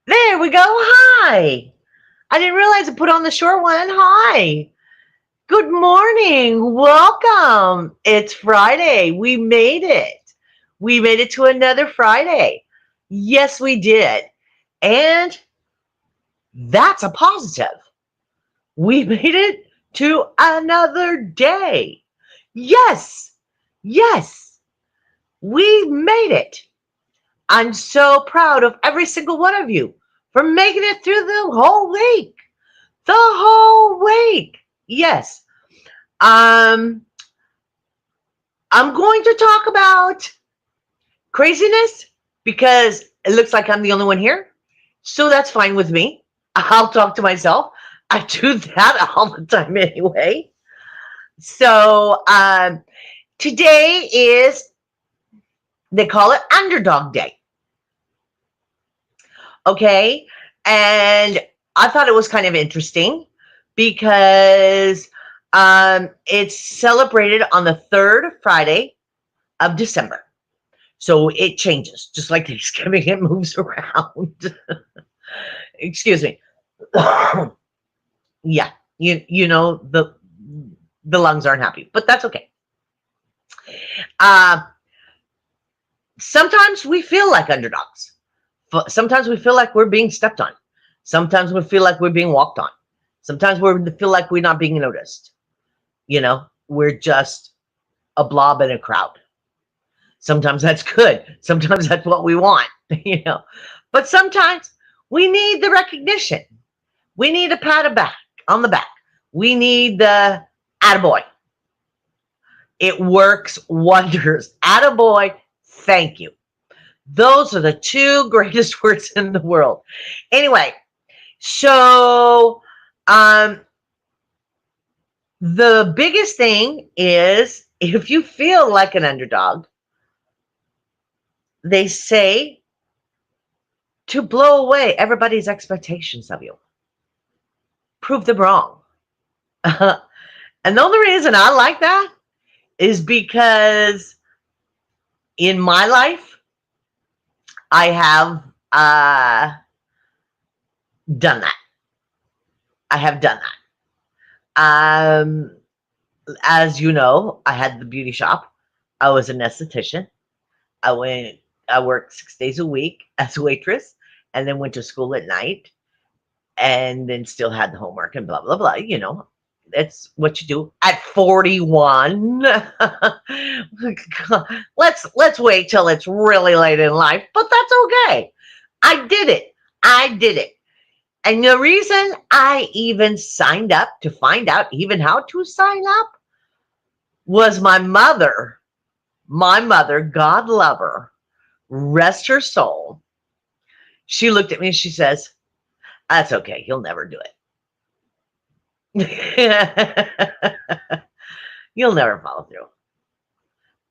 There we go. Hi. I didn't realize I put on the short one. Hi. Good morning. Welcome. It's Friday. We made it. We made it to another Friday. Yes, we did. And that's a positive. We made it to another day. Yes. Yes. We made it. I'm so proud of every single one of you for making it through the whole week. The whole week. Yes. Um, I'm going to talk about craziness because it looks like I'm the only one here. So that's fine with me. I'll talk to myself. I do that all the time anyway. So today is, they call it Underdog Day. Okay. And I thought it was kind of interesting because it's celebrated on the third Friday of December. So it changes, just like Thanksgiving, it moves around. Excuse me. Yeah, you know the lungs aren't happy, but that's okay. Uh, Sometimes we feel like underdogs. Sometimes we feel like we're being stepped on. Sometimes we feel like we're being walked on. Sometimes we feel like we're not being noticed. We're just a blob in a crowd. Sometimes that's good. Sometimes that's what we want, you know. But sometimes we need the recognition. We need a pat on the back. We need the attaboy. It works wonders. Attaboy, thank you. Those are the two greatest words in the world. Anyway, so um, the biggest thing is if you feel like an underdog, they say to blow away everybody's expectations of you, prove them wrong. And the only reason I like that is because in my life, I have done that. I have done that. As you know, I had the beauty shop. I was an esthetician. I went. I worked 6 days a week as a waitress, and then went to school at night, and then still had the homework and blah blah blah. That's what you do at 41. Let's wait till it's really late in life, but that's okay. I did it. I did it. And the reason I even signed up to find out even how to sign up was my mother. My mother, God love her, rest her soul. She looked at me and she says, "That's okay. You'll never do it. You'll never follow through."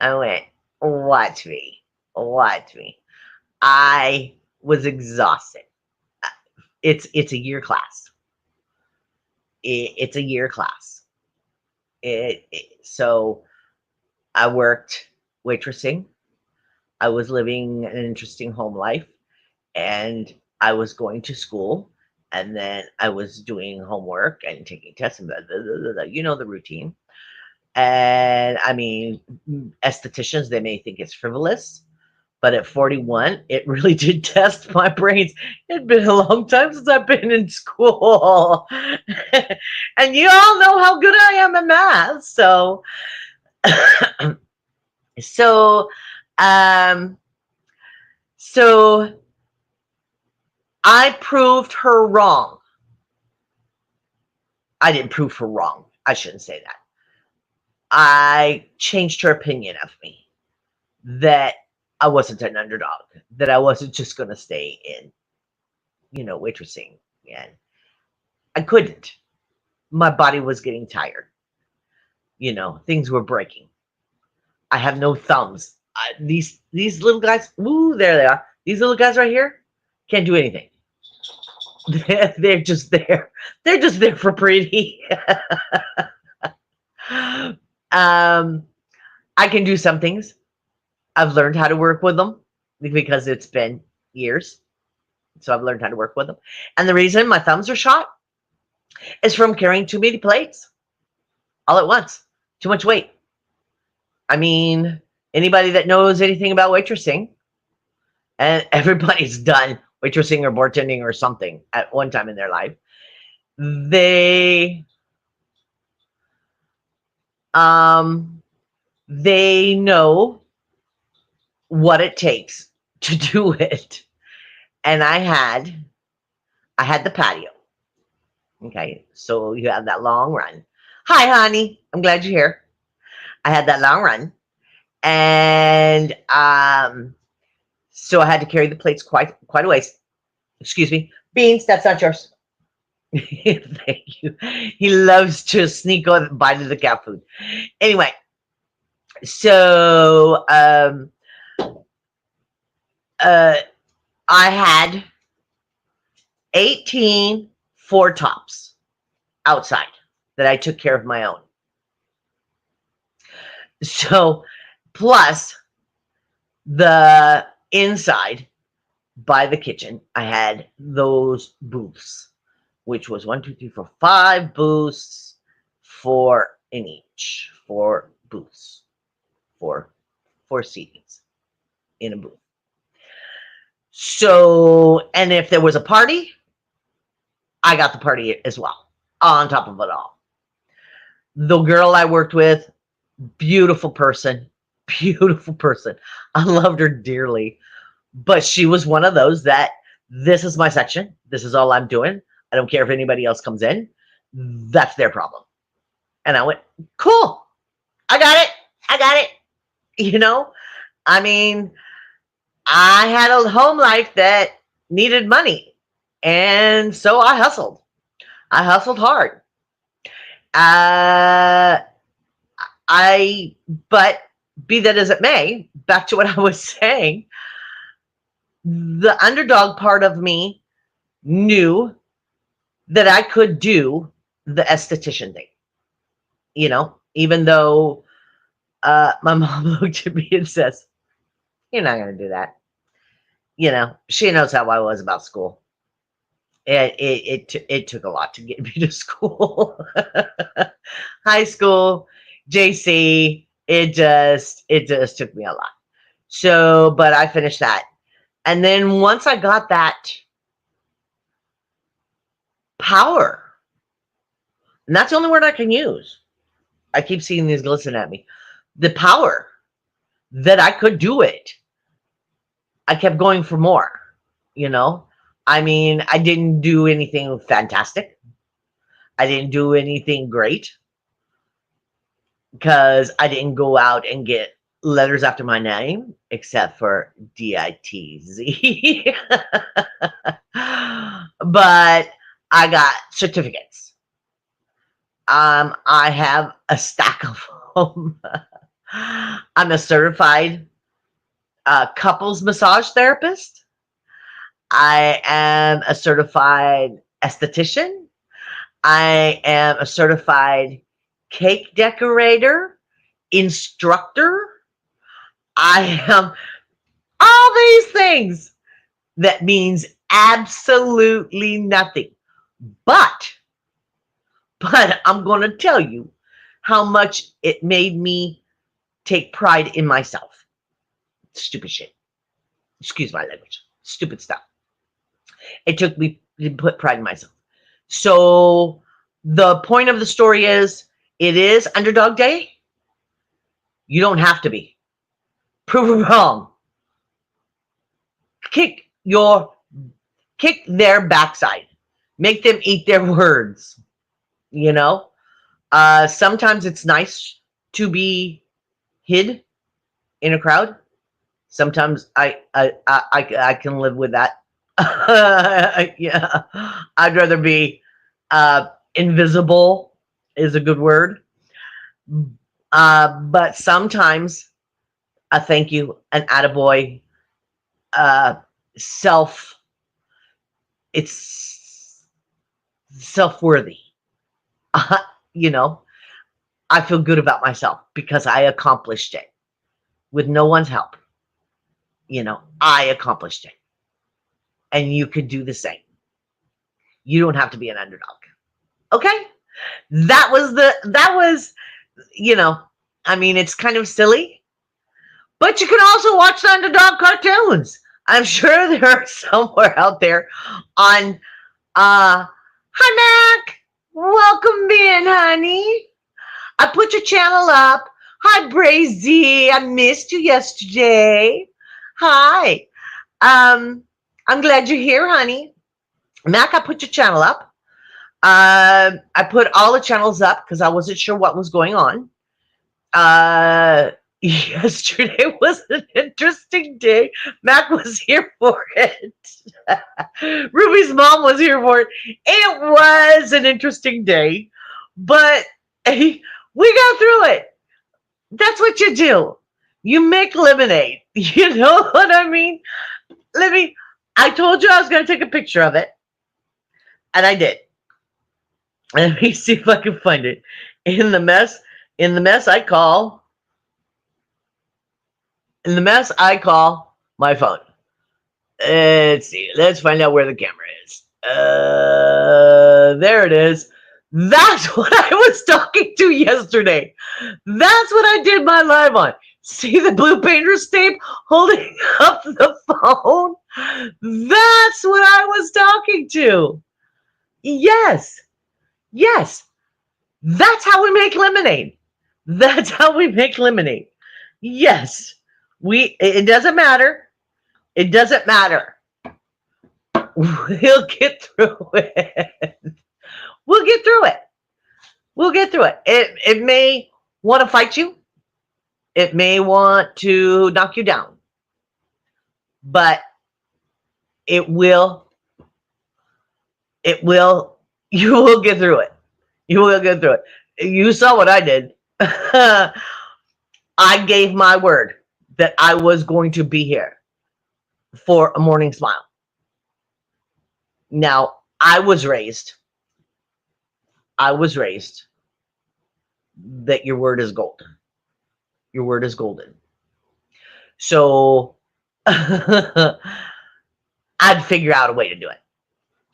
I went, "Watch me. Watch me." I was exhausted. It's a year class. It's a year class. So I worked waitressing. I was living an interesting home life, and I was going to school, and then I was doing homework and taking tests and blah, blah, blah, blah, blah, the routine. And I mean, estheticians, they may think it's frivolous, but at 41, it really did test my brains. It'd been a long time since I've been in school. And you all know how good I am at math. So, um, so I proved her wrong. I didn't prove her wrong. I shouldn't say that. I changed her opinion of me, that I wasn't an underdog, that I wasn't just going to stay in, waitressing. And I couldn't. My body was getting tired. Things were breaking. I have no thumbs. These little guys, ooh, there they are. These little guys right here can't do anything. They're just there. They're just there for pretty. um, I can do some things. I've learned how to work with them because it's been years. So I've learned how to work with them. And the reason my thumbs are shot is from carrying too many plates all at once. Too much weight. I mean, anybody that knows anything about waitressing, and everybody's done waitressing or bartending or something at one time in their life, they they know what it takes to do it. And I had the patio. Okay, so you have that long run. Hi, honey. I'm glad you're here. I had that long run, and so I had to carry the plates quite a ways. Excuse me, Beans. That's not yours. Thank you. He loves to sneak on a bite of the cat food. Anyway, so I had 18 four tops outside that I took care of my own. So plus the inside by the kitchen, I had those booths, which was 1, 2, 3, 4, 5 booths, 4 in each, 4 booths, 4 seatings in a booth. So, and if there was a party, I got the party as well, on top of it all. The girl I worked with, beautiful person. I loved her dearly. But she was one of those that, this is my section. This is all I'm doing. I don't care if anybody else comes in. That's their problem. And I went, cool. I got it. You know, I mean, I had a home life that needed money. And so I hustled. I hustled hard. But be that as it may, back to what I was saying, the underdog part of me knew that I could do the esthetician thing. You know, even though my mom looked at me and says, "You're not going to do that." You know, she knows how I was about school. It took a lot to get me to school. High school, JC, it just took me a lot. So, but I finished that. And then once I got that power, and that's the only word I can use. I keep seeing these glisten at me. The power that I could do it. I kept going for more, you know? I mean, I didn't do anything fantastic. I didn't do anything great because I didn't go out and get letters after my name, except for DITZ. But I got certificates. I have a stack of them. I'm a certified couples massage therapist. I am a certified esthetician. I am a certified cake decorator, instructor. I am all these things that means absolutely nothing. But I'm going to tell you how much it made me take pride in myself. Stupid shit. Excuse my language. Stupid stuff. It took me to put pride in myself. So the point of the story is, it is underdog day. You don't have to be. Prove them wrong. Kick their backside. Make them eat their words. You know? Sometimes it's nice to be hid in a crowd. Sometimes I can live with that. Yeah, I'd rather be invisible is a good word. But sometimes a thank you, an attaboy, it's self-worthy. You know, I feel good about myself because I accomplished it with no one's help. You know, I accomplished it. and you could do the same. You don't have to be an underdog. Okay? That was, I mean, it's kind of silly, but you can also watch the underdog cartoons. I'm sure they're somewhere out there on hi Mac. Welcome in, honey. I put your channel up. Hi Brazy. I missed you yesterday. Hi. I'm glad you're here, honey. Mac, I put your channel up. I put all the channels up because I wasn't sure what was going on. Yesterday was an interesting day. Mac was here for it. Ruby's mom was here for it. It was an interesting day, but we got through it. That's what you do. You make lemonade. You know what I mean? I told you I was going to take a picture of it, and I did. Let me see if I can find it. In the mess I call my phone. Let's see. Let's find out where the camera is. There it is. That's what I was talking to yesterday. That's what I did my live on. See the blue painter's tape holding up the phone? That's what I was talking to. Yes. That's how we make lemonade. That's how we make lemonade. Yes. It doesn't matter. It doesn't matter. We'll get through it. We'll get through it. We'll get through it. It may want to fight you. It may want to knock you down. But you will get through it. You will get through it. You saw what I did. I gave my word that I was going to be here for a morning smile. Now, I was raised that your word is gold. Your word is golden. So I'd figure out a way to do it.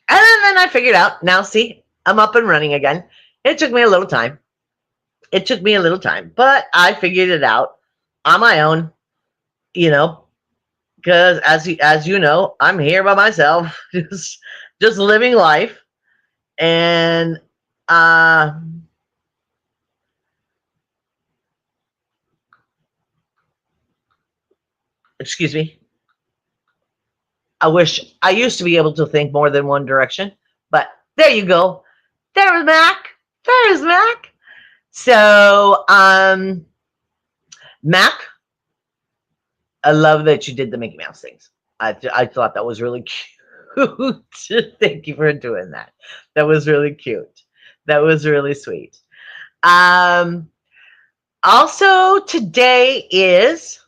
And then I figured out, now see, I'm up and running again. It took me a little time. But I figured it out on my own, because as you know, I'm here by myself, just living life. And excuse me. I wish I used to be able to think more than one direction, but there you go. There's Mac. So, Mac, I love that you did the Mickey Mouse things. I thought that was really cute. Thank you for doing that. That was really cute. That was really sweet. Also, today is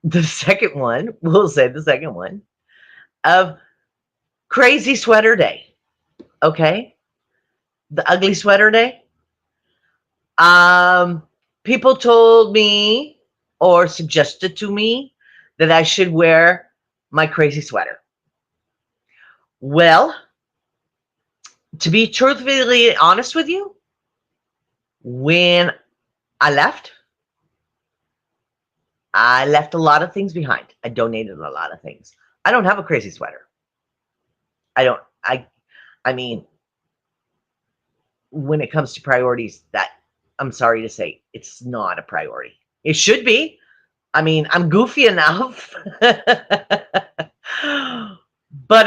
the second one. We'll say the second one of Crazy Sweater Day. Okay? The ugly sweater day. People told me or suggested to me that I should wear my crazy sweater. Well, to be truthfully honest with you, when I left a lot of things behind. I donated a lot of things. I don't have a crazy sweater. I mean, when it comes to priorities, that I'm sorry to say, it's not a priority. It should be. I mean, I'm goofy enough, but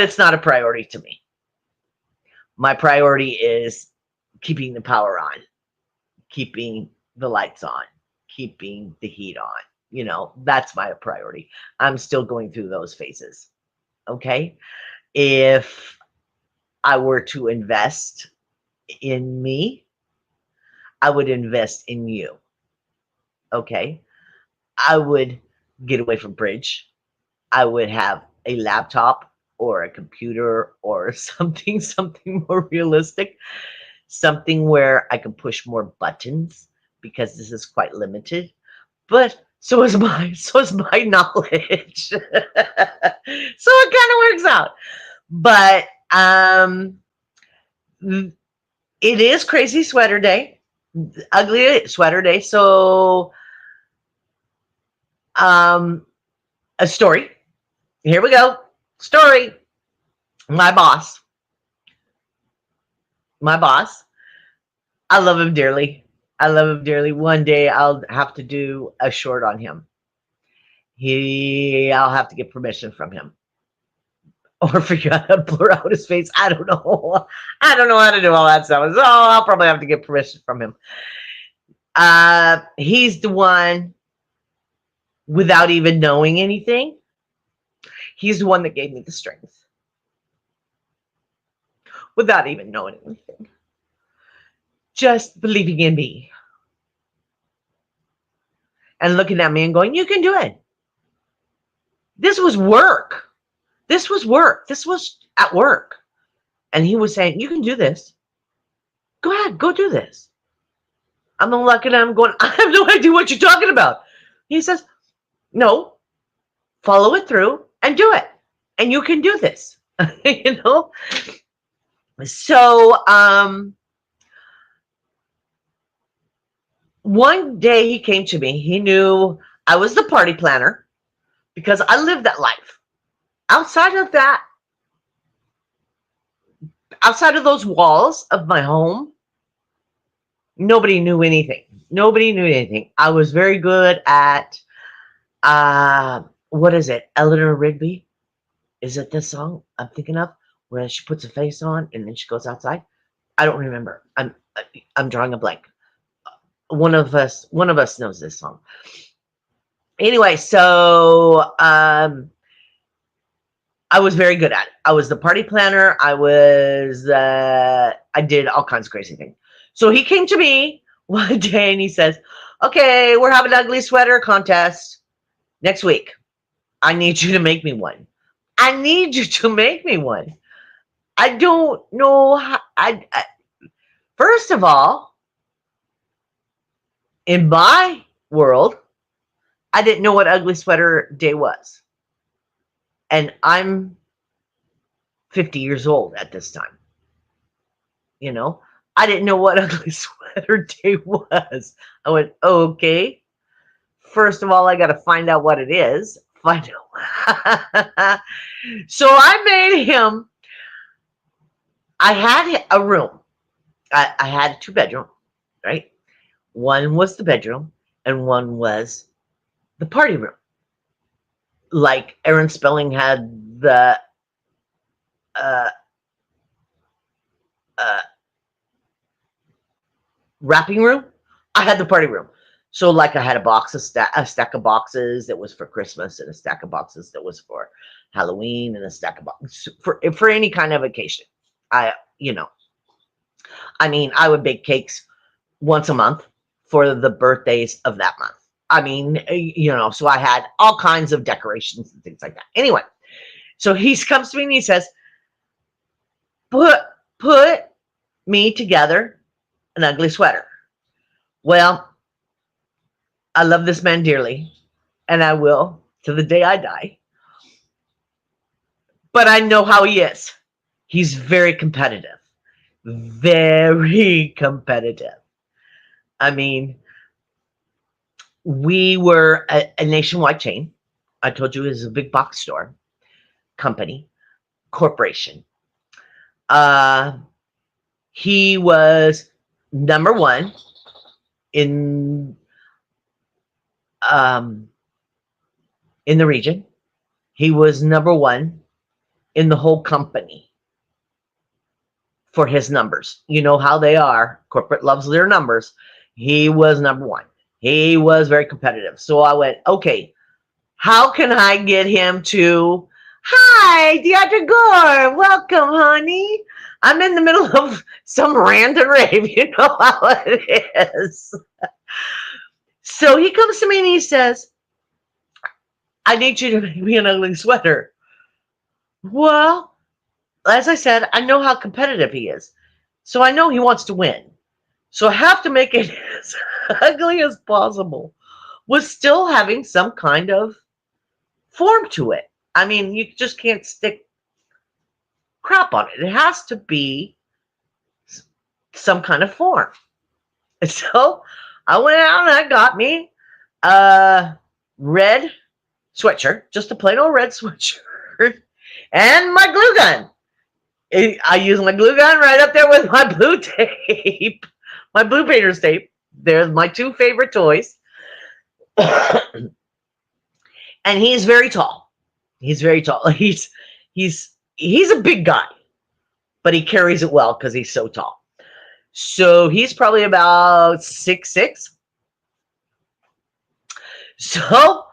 it's not a priority to me. My priority is keeping the power on, keeping the lights on, keeping the heat on. That's my priority. I'm still going through those phases. Okay. If I were to invest in me, I would invest in you. Okay. I would get away from bridge. I would have a laptop or a computer or something more realistic, something where I can push more buttons, because this is quite limited. But So is my knowledge. So it kind of works out. But it is crazy sweater day, ugly sweater day. So a story. Here we go. Story. My boss. My boss. I love him dearly. I love him dearly. One day I'll have to do a short on him. I'll have to get permission from him. Or figure out how to blur out his face. I don't know. I don't know how to do all that stuff. So I'll probably have to get permission from him. He's the one, without even knowing anything, he's the one that gave me the strength. Without even knowing anything. Just believing in me. And looking at me and going, you can do it. This was work. This was work. This was at work. And he was saying, you can do this. Go ahead, go do this. I'm looking at him going, I have no idea what you're talking about. He says, no, follow it through and do it. And you can do this. You know? So one day he came to me. He knew I was the party planner because I lived that life. Outside of that, outside of those walls of my home, nobody knew anything. Nobody knew anything. I was very good at, what is it? Eleanor Rigby? Is it this song I'm thinking of? Where she puts a face on and then she goes outside? I don't remember. I'm drawing a blank. One of us knows this song. Anyway, so I was very good at it. I was the party planner. I did all kinds of crazy things. So he came to me one day and he says, okay, we're having an ugly sweater contest next week. I need you to make me one. I need you to make me one. I don't know how. First of all, in my world, I didn't know what ugly sweater day was. And I'm 50 years old at this time. You know, I didn't know what ugly sweater day was. I went, okay. First of all, I got to find out what it is. Find out. So I made him. I had a room. I had a 2-bedroom, right? One was the bedroom and one was the party room. Like Aaron Spelling had the wrapping room, I had the party room. So like I had a stack of boxes that was for Christmas and a stack of boxes that was for Halloween and a stack of boxes for any kind of occasion. I would bake cakes once a month for the birthdays of that month. So I had all kinds of decorations and things like that. Anyway, so he comes to me and he says, put me together an ugly sweater. Well, I love this man dearly, and I will to the day I die. But I know how he is. He's very competitive. Very competitive. I mean, we were a nationwide chain. I told you it was a big box store, company, corporation. He was number one in the region. He was number one in the whole company for his numbers. You know how they are. Corporate loves their numbers. He was number one. He was very competitive. So I went, okay, how can I get him to, hi, Deidre Gore, welcome, honey. I'm in the middle of some random rave. You know how it is. So he comes to me and he says, I need you to make me an ugly sweater. Well, as I said, I know how competitive he is. So I know he wants to win. So I have to make it as ugly as possible. was still having some kind of form to it. I mean, you just can't stick crap on it. It has to be some kind of form. So I went out and I got me a red sweatshirt, just a plain old red sweatshirt, and my glue gun. I use my glue gun right up there with my blue tape, my blue painter's tape. They're my two favorite toys. And he's very tall. He's very tall. He's a big guy, but he carries it well because he's so tall. So he's probably about 6'6". So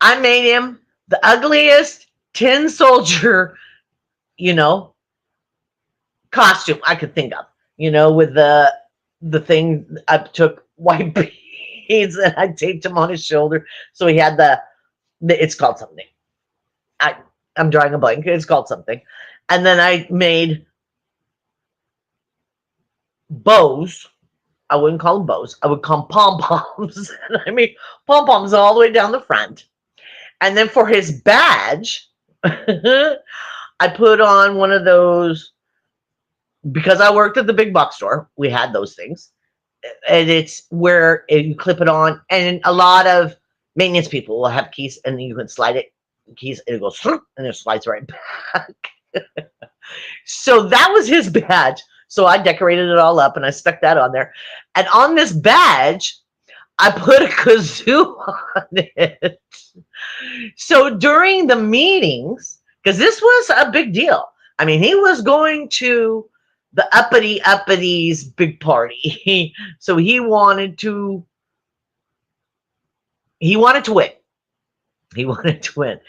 I made him the ugliest tin soldier, you know, costume I could think of. With the thing, I took white beads and I taped him on his shoulder. So he had it's called something. I'm drawing a blank. It's called something. And then I made bows. I wouldn't call them bows. I would call them pom-poms. And I made pom-poms all the way down the front. And then for his badge, I put on one of those, because I worked at the big box store. We had those things. And it's where you clip it on. And a lot of maintenance people will have keys, and then you can slide it, keys, and it goes, and it slides right back. So that was his badge. So I decorated it all up and I stuck that on there. And on this badge, I put a kazoo on it. So during the meetings, because this was a big deal. I mean, he was going to the uppity-uppity big party. So he wanted to win. He wanted to win.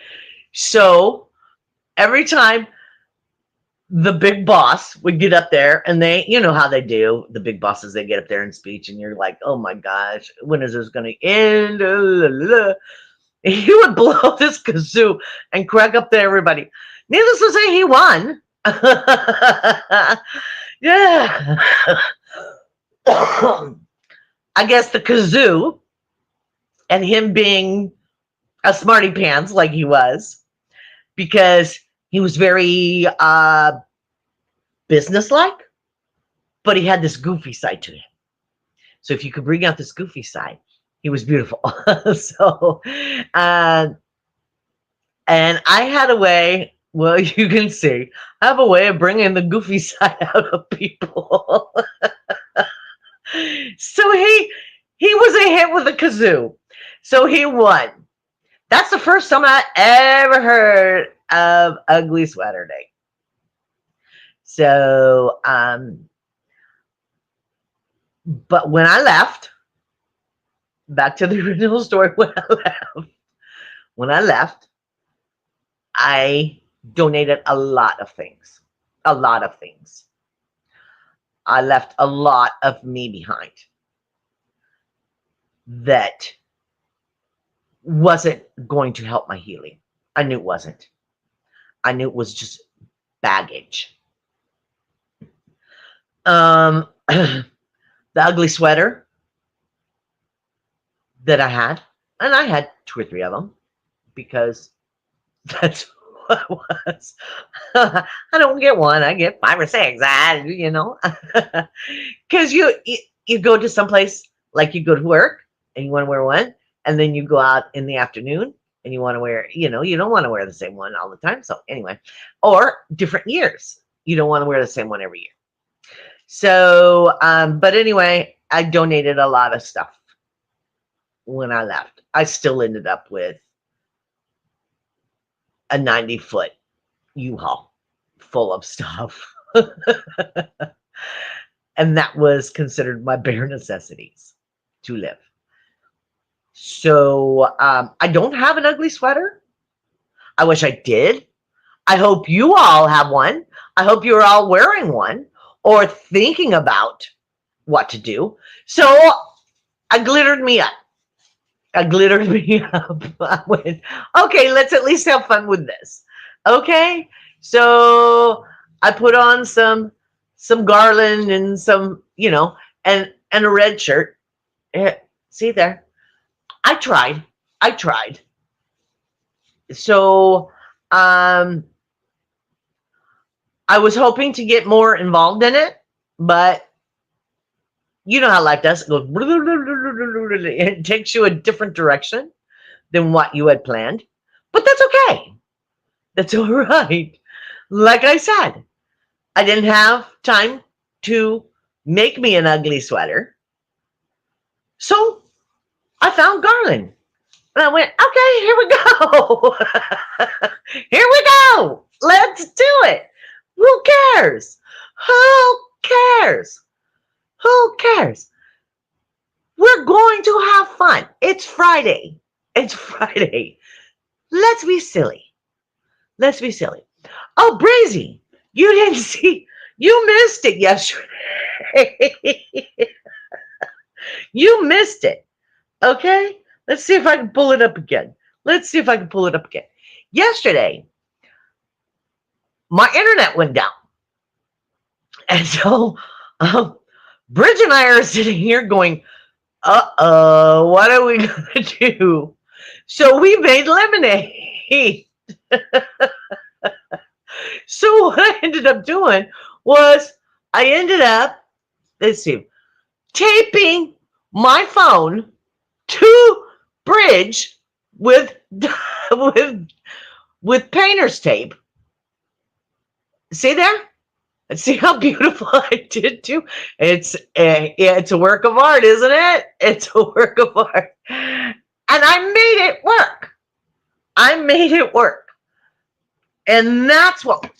So every time the big boss would get up there, and you know how they do, the big bosses, they get up there and speech, and you're like, oh my gosh, when is this going to end? He would blow this kazoo and crack up to everybody. Needless to say, he won. Yeah. I guess the kazoo, and him being a smarty pants like he was, because he was very businesslike, but he had this goofy side to him. So if you could bring out this goofy side, he was beautiful. So, and I had a way, well, you can see, I have a way of bringing the goofy side out of people. So he was a hit with a kazoo. So he won. That's the first time I ever heard of Ugly Sweater Day. So, but when I left, back to the original story, when I left, I donated a lot of things. A lot of things. I left a lot of me behind that wasn't going to help my healing. I knew it wasn't. I knew it was just baggage. The ugly sweater that I had, and I had 2 or 3 of them, because that's what it was. I don't get one, I get 5 or 6. Because you go to someplace, like you go to work and you want to wear one, and then you go out in the afternoon and you want to wear, you don't want to wear the same one all the time. So anyway, or different years, you don't want to wear the same one every year. So, but anyway, I donated a lot of stuff when I left. I still ended up with a 90-foot U-Haul full of stuff. And that was considered my bare necessities to live. So I don't have an ugly sweater. I wish I did. I hope you all have one. I hope you're all wearing one or thinking about what to do. So I glittered me up. I went, okay, let's at least have fun with this. Okay, so I put on some garland and some, and a red shirt. See there. I tried. I tried. So I was hoping to get more involved in it, but you know how life does. It goes, it takes you a different direction than what you had planned. But that's okay. That's all right. Like I said, I didn't have time to make me an ugly sweater. So I found garland. And I went, okay, here we go. Here we go. Let's do it. Who cares? Who cares? Who cares? We're going to have fun. It's Friday. It's Friday. Let's be silly. Let's be silly. Oh, Brazy, you didn't see, you missed it yesterday. You missed it. Okay? Let's see if I can pull it up again. Let's see if I can pull it up again. Yesterday, my internet went down. And so Bridge and I are sitting here going, uh-oh, what are we going to do? So we made lemonade. So what I ended up doing was I ended up, let's see, taping my phone to Bridge with with painter's tape. See there? See how beautiful I did too? It's a work of art, isn't it? It's a work of art. And I made it work. I made it work. And that's what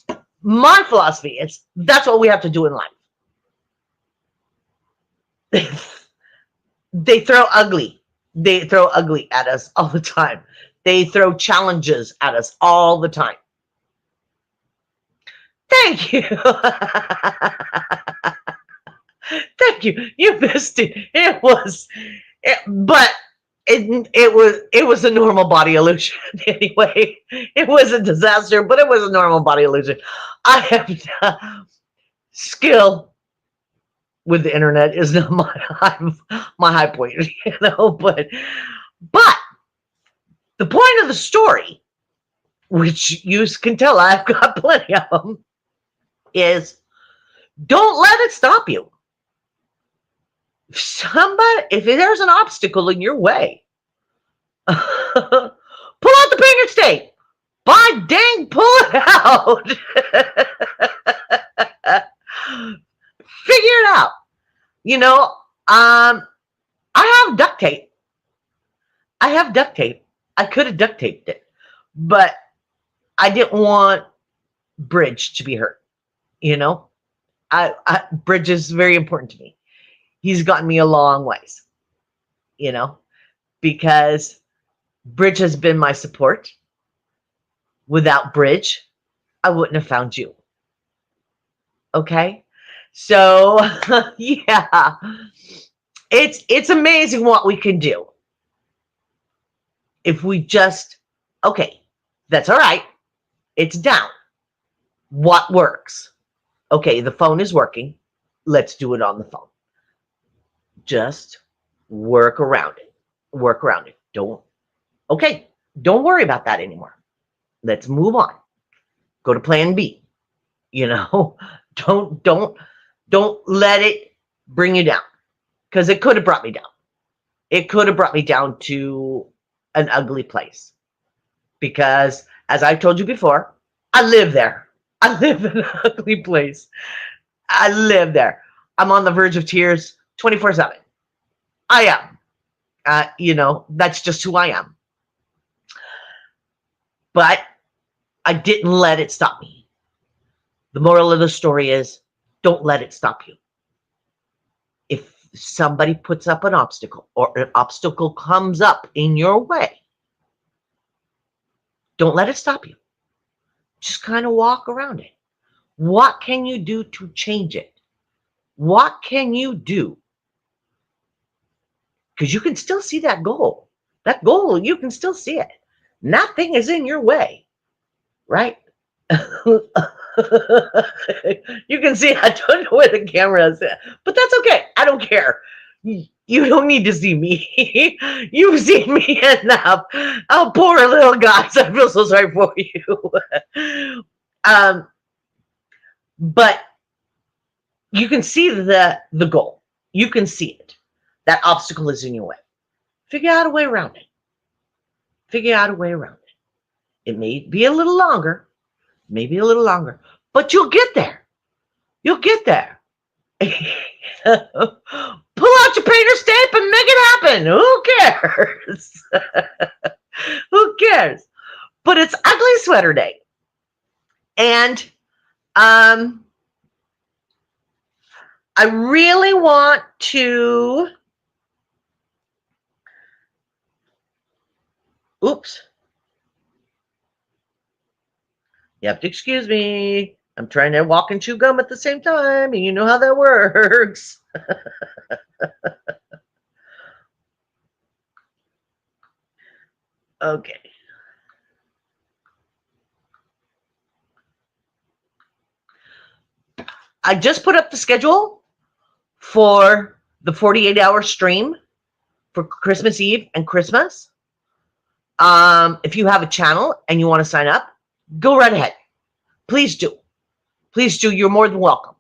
my philosophy is. That's what we have to do in life. They throw ugly. They throw ugly at us all the time. They throw challenges at us all the time. Thank you. Thank you. You missed it. It was a normal body illusion anyway. It was a disaster, but it was a normal body illusion. I have skill with the internet is not my high point, you know, but the point of the story, which you can tell I've got plenty of them, is don't let it stop you. If there's an obstacle in your way, pull out the painter's tape. By dang, pull it out. Figure it out. You know, I have duct tape. I could have duct taped it, but I didn't want Bridge to be hurt. You know, Bridge is very important to me. He's gotten me a long ways, you know, because Bridge has been my support. Without Bridge, I wouldn't have found you. Okay? So, yeah. It's amazing what we can do. If we just, okay, that's all right. It's down. What works? Okay, the phone is working. Let's do it on the phone. Just work around it. Work around it. Don't worry about that anymore. Let's move on. Go to plan B. You know, don't let it bring you down, because it could have brought me down. It could have brought me down to an ugly place, because as I've told you before, I live there. I live in an ugly place. I live there. I'm on the verge of tears 24/7. I am. You know, that's just who I am. But I didn't let it stop me. The moral of the story is, don't let it stop you. If somebody puts up an obstacle, or an obstacle comes up in your way, don't let it stop you. Just kind of walk around it. What can you do to change it? What can you do? Because you can still see that goal. That goal, you can still see it. Nothing is in your way, right? You can see, I don't know where the camera is, but that's okay. I don't care. You don't need to see me. You've seen me enough. Oh, poor little guys. I feel so sorry for you. um, but you can see the goal. You can see it. That obstacle is in your way. Figure out a way around it. Figure out a way around it. It may be a little longer, maybe a little longer, but you'll get there. You'll get there. Pull out your painter stamp and make it happen. Who cares? Who cares? But it's ugly sweater day. And I really want to, oops. You have to excuse me. I'm trying to walk and chew gum at the same time, and you know how that works. Okay. I just put up the schedule for the 48-hour stream for Christmas Eve and Christmas. If you have a channel and you want to sign up, go right ahead. Please do. Please do. You're more than welcome.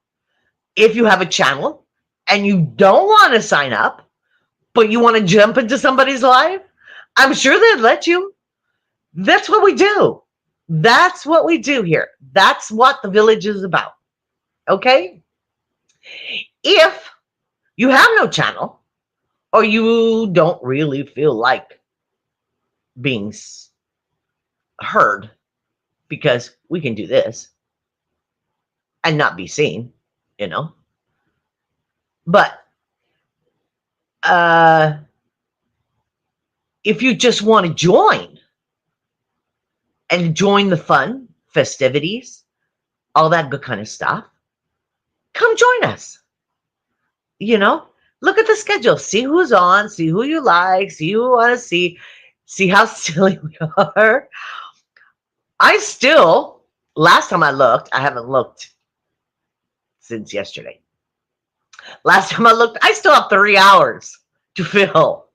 If you have a channel and you don't want to sign up, but you want to jump into somebody's life, I'm sure they'd let you. That's what we do. That's what we do here. That's what the village is about. Okay? If you have no channel or you don't really feel like being heard, because we can do this and not be seen, you know. But if you just want to join and join the fun, festivities, all that good kind of stuff, come join us. You know, look at the schedule, see who's on, see who you like, see who you want to see how silly we are. I still, last time I looked, I haven't looked since yesterday. Last time I looked, I still have 3 hours to fill.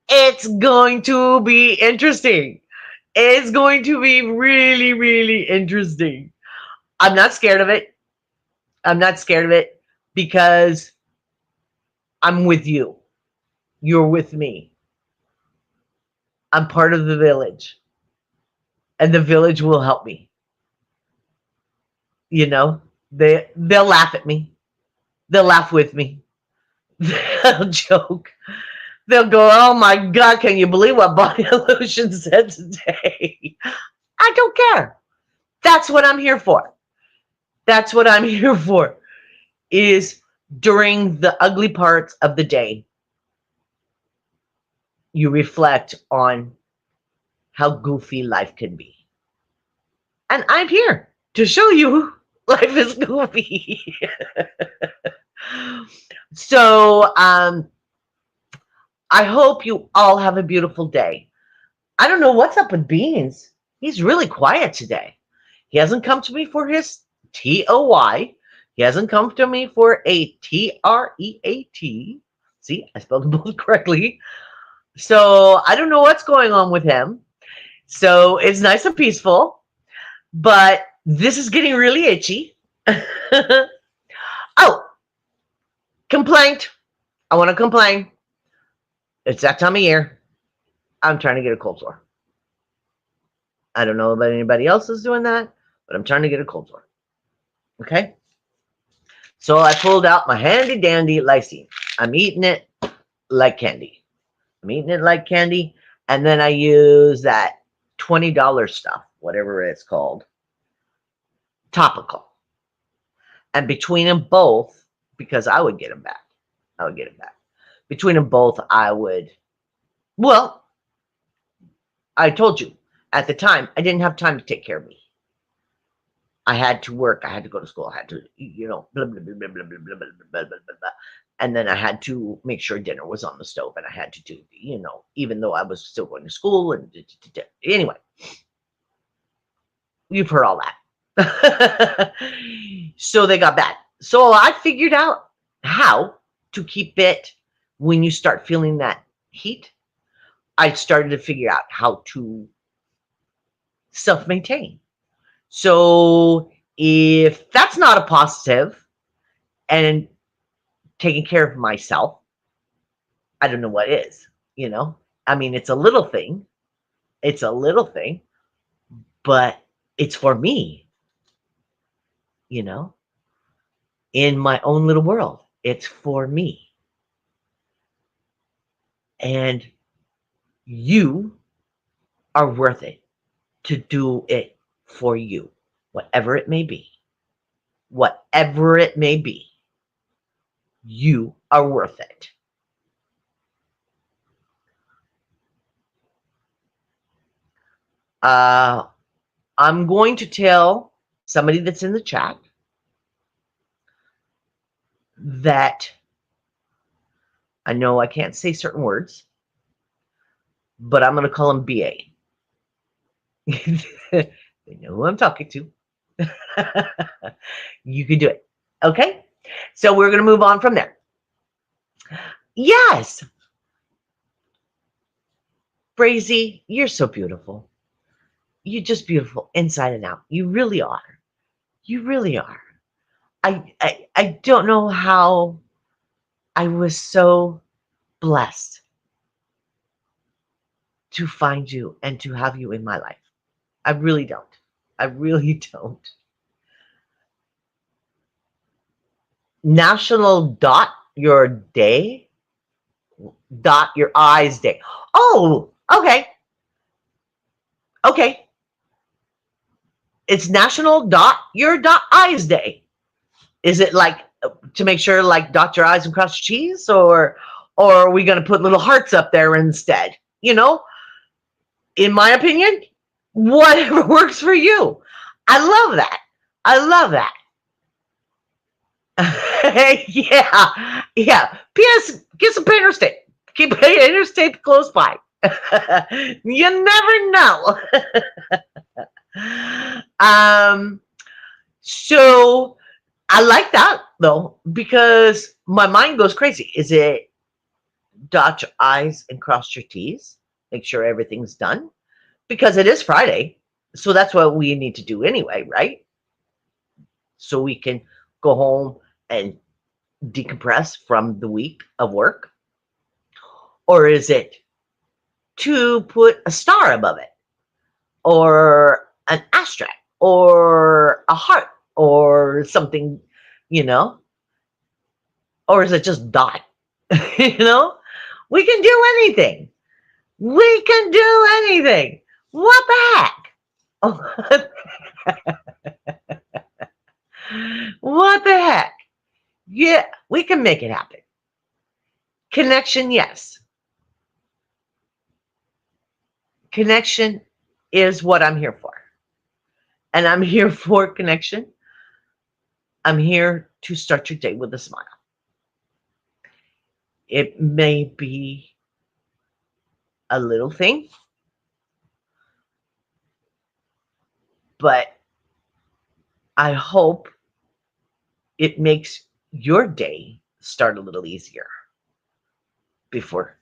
It's going to be interesting. It's going to be really, really interesting. I'm not scared of it. I'm not scared of it because I'm with you. You're with me. I'm part of the village. And the village will help me. You know, they'll laugh at me. They'll laugh with me. They'll joke. They'll go, oh my God, can you believe what Body Illusion said today? I don't care. That's what I'm here for. That's what I'm here for, is during the ugly parts of the day, you reflect on how goofy life can be. And I'm here to show you life is goofy. So I hope you all have a beautiful day. I don't know what's up with Beans. He's really quiet today. He hasn't come to me for his TOY. He hasn't come to me for a TREAT. See, I spelled them both correctly. So I don't know what's going on with him. So it's nice and peaceful. But this is getting really itchy. Oh, complaint. I want to complain. It's that time of year. I'm trying to get a cold sore. I don't know about anybody else is doing that, but I'm trying to get a cold sore. Okay? So I pulled out my handy dandy lysine. I'm eating it like candy. I'm eating it like candy. And then I use that $20 stuff, whatever it's called, topical. And between them both, because I would get them back. I would get them back. Between them both, I would, well, I told you, at the time, I didn't have time to take care of me. I had to work. I had to go to school. I had to, you know, blah, blah, blah, blah, blah, blah, blah, blah, blah, blah, blah. And then I had to make sure dinner was on the stove. And I had to do, you know, even though I was still going to school. And anyway, you've heard all that. So they got bad. So I figured out how to keep it when you start feeling that heat. I started to figure out how to self maintain. So if that's not a positive and taking care of myself, I don't know what is, you know? I mean, it's a little thing. It's a little thing, but it's for me, you know, in my own little world. It's for me. And you are worth it to do it for you, whatever it may be. Whatever it may be, you are worth it. Uh, I'm going to tell somebody that's in the chat that I know I can't say certain words, but I'm going to call him BA. They know who I'm talking to. You can do it. Okay? So we're going to move on from there. Yes. Brazy, you're so beautiful. You're just beautiful inside and out. You really are. You really are. I don't know how I was so blessed to find you and to have you in my life. I really don't. I really don't. National dot your day, dot your eyes day. Oh, okay. Okay. It's National dot your dot eyes day. Is it like to make sure like dot your eyes and cross your T's, or are we going to put little hearts up there instead? You know, in my opinion, whatever works for you. I love that. I love that. Yeah, yeah. P.S. Get some painter's tape. Keep painter's tape close by. You never know. um. So I like that though because my mind goes crazy. Is it dot your I's and cross your T's? Make sure everything's done because it is Friday. So that's what we need to do anyway, right? So we can go home and decompress from the week of work? Or is it to put a star above it, or an asterisk, or a heart, or something, you know? Or is it just dot? You know? We can do anything. We can do anything. What the heck? What the heck? Yeah, we can make it happen. Connection, yes. Connection is what I'm here for. And I'm here for connection. I'm here to start your day with a smile. It may be a little thing, but I hope it makes your day start a little easier before,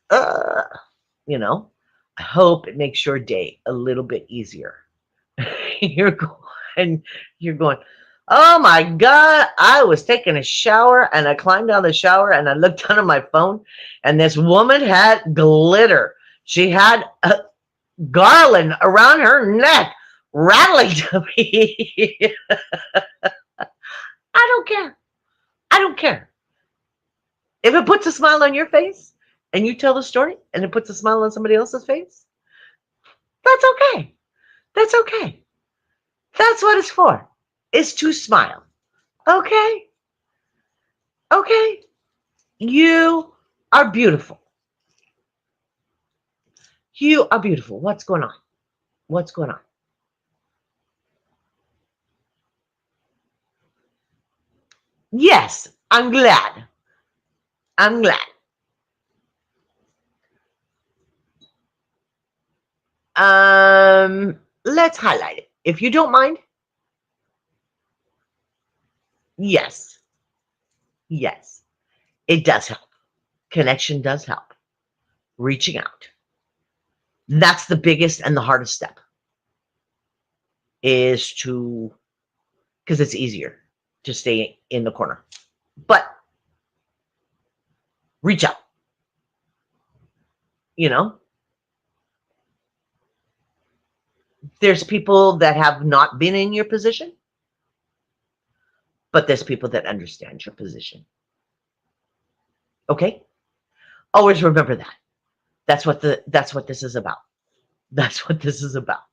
you know, I hope it makes your day a little bit easier. you're going, you're going, oh my God, I was taking a shower and I climbed out of the shower and I looked down at my phone and this woman had glitter. She had a garland around her neck rattling to me. I don't care. I don't care. If it puts a smile on your face and you tell the story and it puts a smile on somebody else's face, that's okay. That's okay. That's what it's for. It's to smile. Okay? Okay? You are beautiful. You are beautiful. What's going on? What's going on? Yes, I'm glad. I'm glad. Let's highlight it. If you don't mind. Yes. Yes, it does help. Connection does help. Reaching out. That's the biggest and the hardest step, is to, because it's easier to stay in the corner. But reach out, you know? There's people that have not been in your position, but there's people that understand your position. Okay? Always remember that. That's what this is about. That's what this is about.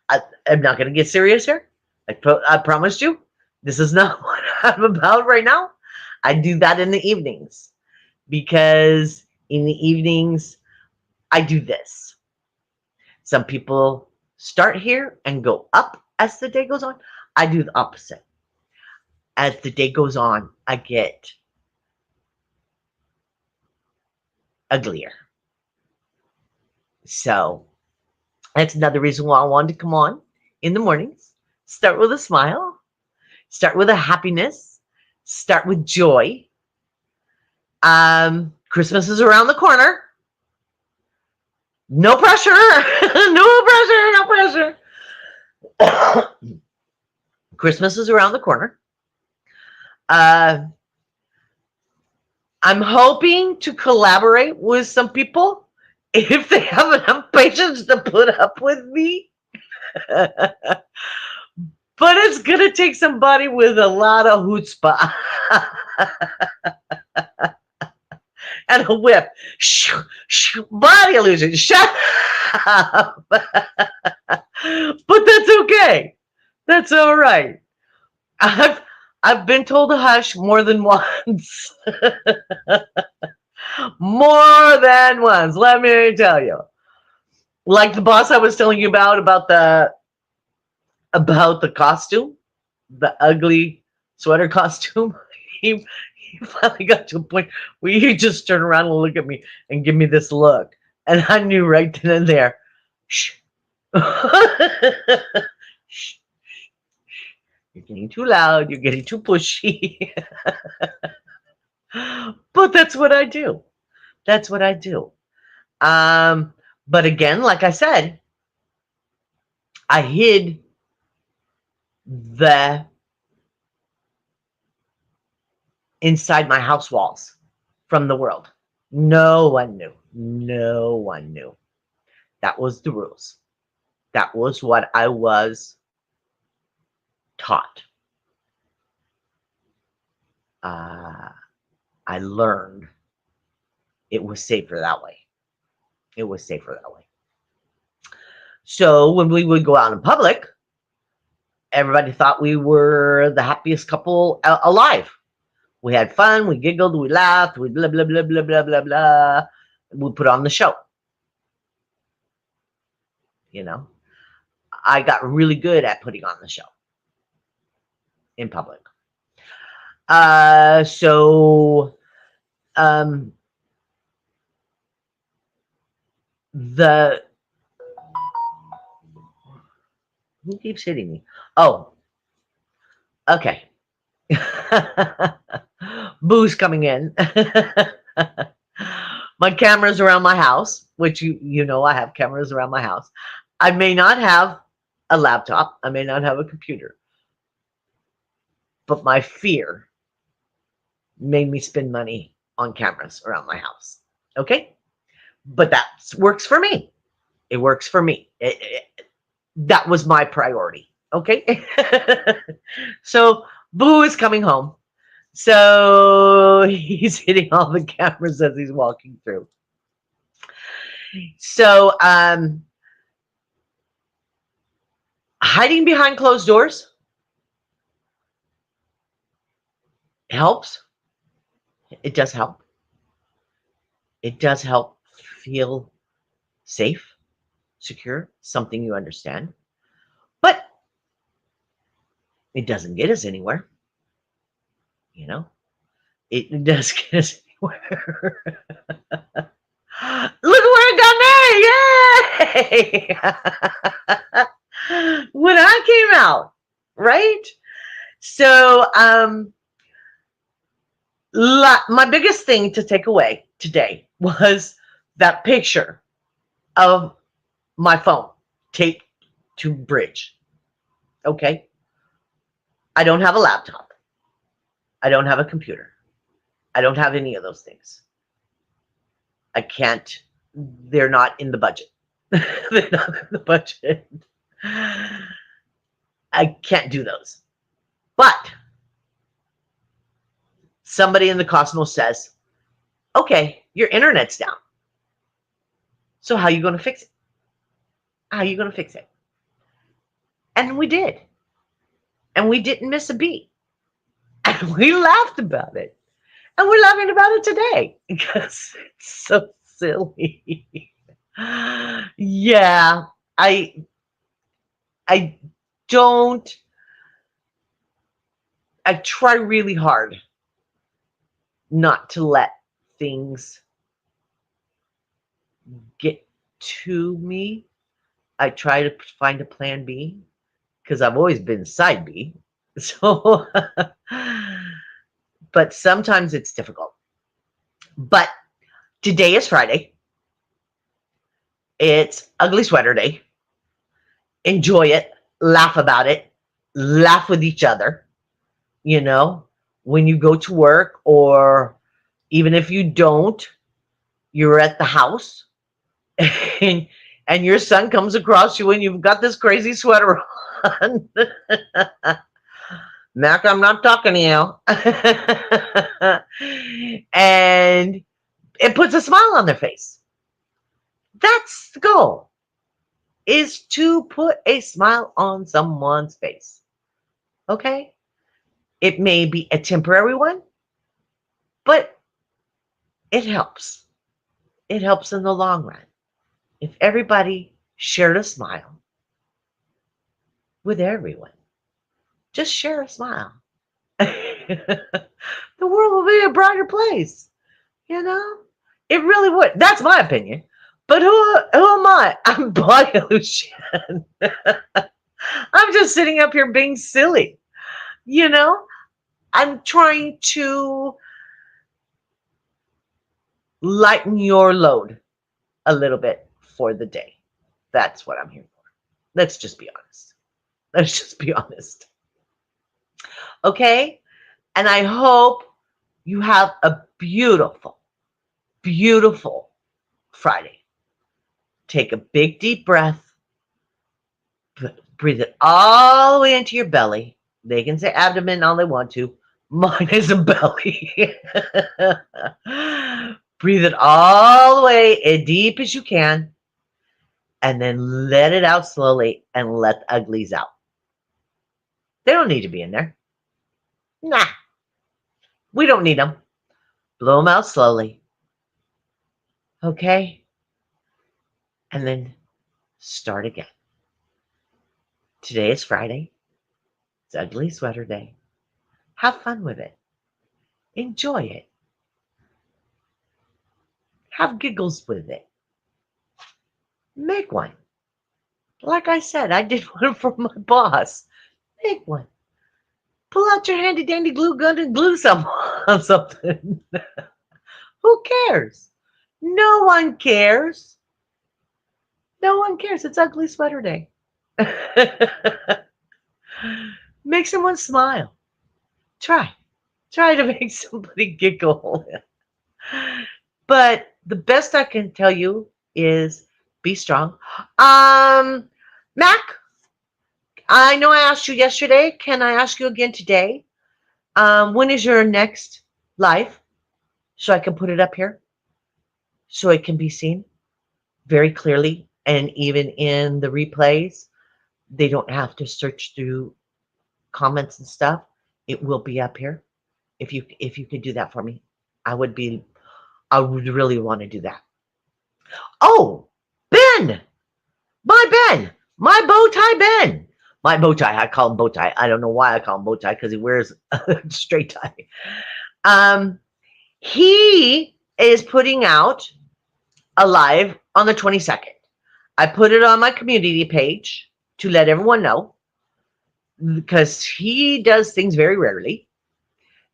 I'm not going to get serious here. I promised you. This is not what I'm about right now. I do that in the evenings, because in the evenings I do this. Some people start here and go up as the day goes on. I do the opposite. As the day goes on, I get uglier. So that's another reason why I wanted to come on in the mornings. Start with a smile. Start with a happiness. Start with joy. Christmas is around the corner. No pressure. No pressure. No pressure. Christmas is around the corner. I'm hoping to collaborate with some people if they have enough patience to put up with me. But it's going to take somebody with a lot of chutzpah and a whip. Body illusion. Shut up. But that's okay. That's all right. I've been told to hush more than once. More than once, let me tell you. Like the boss I was telling you about the costume, the ugly sweater costume. He finally got to a point where he just turned around and looked at me and give me this look, and I knew right then and there. Shh. Shh. You're getting too loud. You're getting too pushy. But that's what I do. That's what I do. But again, like I said, I hid the inside my house walls from the world. No one knew. No one knew. That was the rules. That was what I was taught. I learned it was safer that way. It was safer that way. So when we would go out in public, everybody thought we were the happiest couple alive. We had fun, we giggled, we laughed, we blah, blah, blah, blah, blah, blah, blah. We put on the show. You know, I got really good at putting on the show in public. Who keeps hitting me? Oh, okay. Boo's coming in. My cameras around my house, which you know I have cameras around my house. I may not have a laptop. I may not have a computer. But my fear made me spend money on cameras around my house. Okay? But that works for me. It works for me. That was my priority. Okay? So Boo is coming home. So he's hitting all the cameras as he's walking through. So hiding behind closed doors helps. It does help. It does help feel safe, secure, something you understand. But it doesn't get us anywhere. You know, it does get us anywhere. Look where it got me! Yay! When I came out, right? So My biggest thing to take away today was that picture of my phone taped to bridge. Okay. I don't have a laptop. I don't have a computer. I don't have any of those things. I can't, they're not in the budget. They're not in the budget. I can't do those. But somebody in the Cosmos says, okay, your internet's down. So how are you going to fix it? How are you going to fix it? And we did. And we didn't miss a beat. And we laughed about it. And we're laughing about it today because it's so silly. Yeah, I don't, I try really hard not to let things get to me. I try to find a plan B because I've always been side B. So, but sometimes it's difficult. But today is Friday. It's Ugly Sweater Day. Enjoy it, laugh about it, laugh with each other. You know, when you go to work, or even if you don't, you're at the house and, and your son comes across you and you've got this crazy sweater on. Mac, I'm not talking to you. And it puts a smile on their face. That's the goal, is to put a smile on someone's face. Okay? It may be a temporary one, but it helps. It helps in the long run. If everybody shared a smile with everyone, just share a smile. The world will be a brighter place. You know? It really would. That's my opinion. But who am I? I'm Body Illusion. I'm just sitting up here being silly. You know? I'm trying to lighten your load a little bit for the day. That's what I'm here for. Let's just be honest. Let's just be honest. Okay? And I hope you have a beautiful, beautiful Friday. Take a big deep breath. Breathe it all the way into your belly. They can say abdomen all they want to. Mine is a belly. Breathe it all the way as deep as you can. And then let it out slowly and let the uglies out. They don't need to be in there. Nah. We don't need them. Blow them out slowly. Okay? And then start again. Today is Friday. It's Ugly Sweater Day. Have fun with it. Enjoy it. Have giggles with it. Make one. Like I said, I did one for my boss. Make one. Pull out your handy dandy glue gun and glue some on something. Who cares? No one cares. No one cares. It's Ugly Sweater Day. Make someone smile. Try to make somebody giggle. But the best I can tell you is be strong. Mac, I know I asked you yesterday. Can I ask you again today? When is your next live? So I can put it up here, so it can be seen very clearly, and even in the replays, they don't have to search through comments and stuff. It will be up here. If you could do that for me, I would really want to do that. Oh, Ben, my bow tie Ben. My bow tie, I call him bow tie. I don't know why I call him bow tie, because he wears a straight tie. He is putting out a live on the 22nd. I put it on my community page to let everyone know, because he does things very rarely.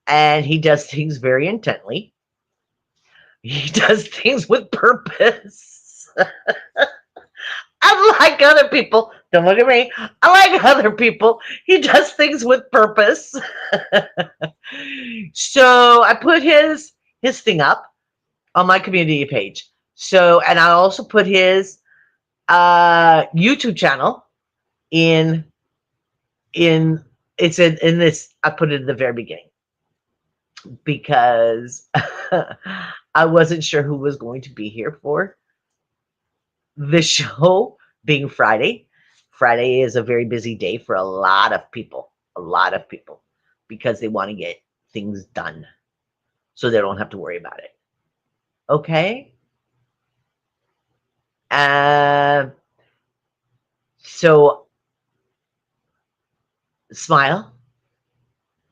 and he does things very intently. He does things with purpose. Unlike other people, don't look at me. Unlike other people, he does things with purpose. So I put his thing up on my community page. So, and I also put his YouTube channel in in it's in this. I put it in the very beginning because I wasn't sure who was going to be here for the show being Friday. Friday is a very busy day for a lot of people, because they want to get things done so they don't have to worry about it. Okay? Uh, so smile,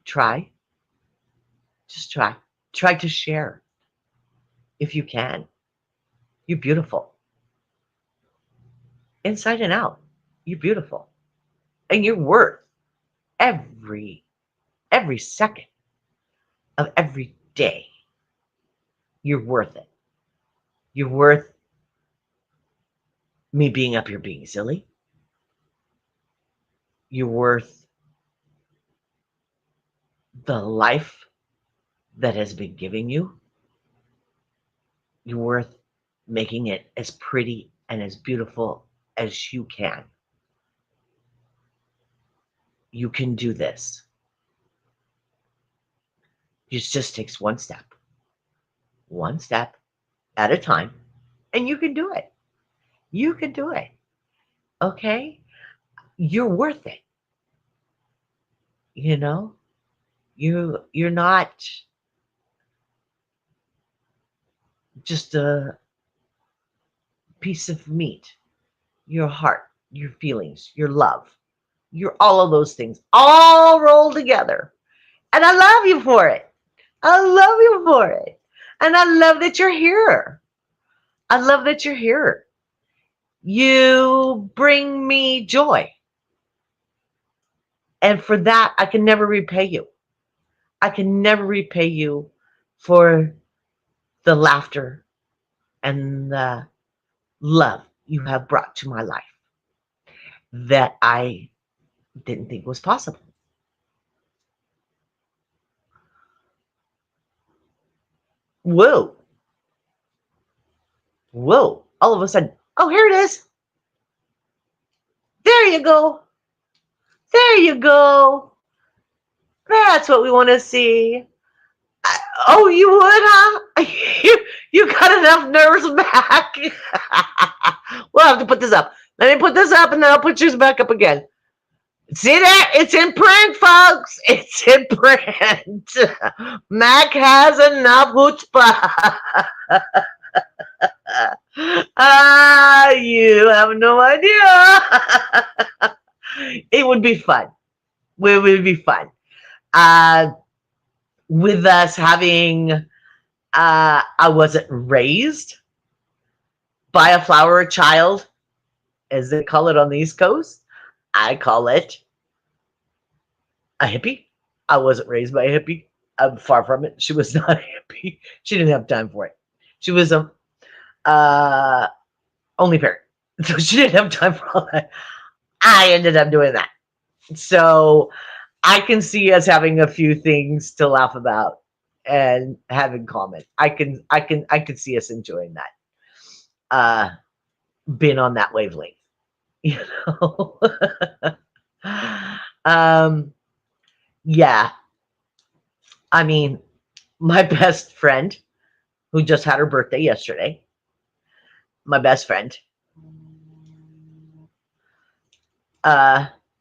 try, just try. Try to share if you can. You're beautiful. Inside and out. You're beautiful. And you're worth every second of every day. You're worth it. You're worth me being up here being silly. You're worth the life that has been giving you. You're worth making it as pretty and as beautiful as you can. You can do this. It just takes one step at a time, and you can do it. You can do it. Okay? You're worth it. You know? You're not just a piece of meat. Your heart, your feelings, your love. You're all of those things all rolled together. And I love you for it. I love you for it. And I love that you're here. I love that you're here. You bring me joy. And for that, I can never repay you. I can never repay you for the laughter and the love you have brought to my life that I didn't think was possible. Whoa. Whoa. All of a sudden, oh, here it is. There you go. There you go. That's what we want to see. Oh, you would, huh? You got enough nerves back. We'll have to put this up. Let me put this up, and then I'll put yours back up again. See that? It's in print, folks. It's in print. Mac has enough chutzpah. You have no idea. It would be fun. It would be fun. With us having, I wasn't raised by a flower child, as they call it on the East Coast. I call it a hippie. I wasn't raised by a hippie. I'm far from it. She was not a hippie. She didn't have time for it. She was a only parent, so she didn't have time for all that. I ended up doing that. So I can see us having a few things to laugh about and have in common. I can see us enjoying that. Being on that wavelength, you know. Yeah. I mean, my best friend, who just had her birthday yesterday, my best friend,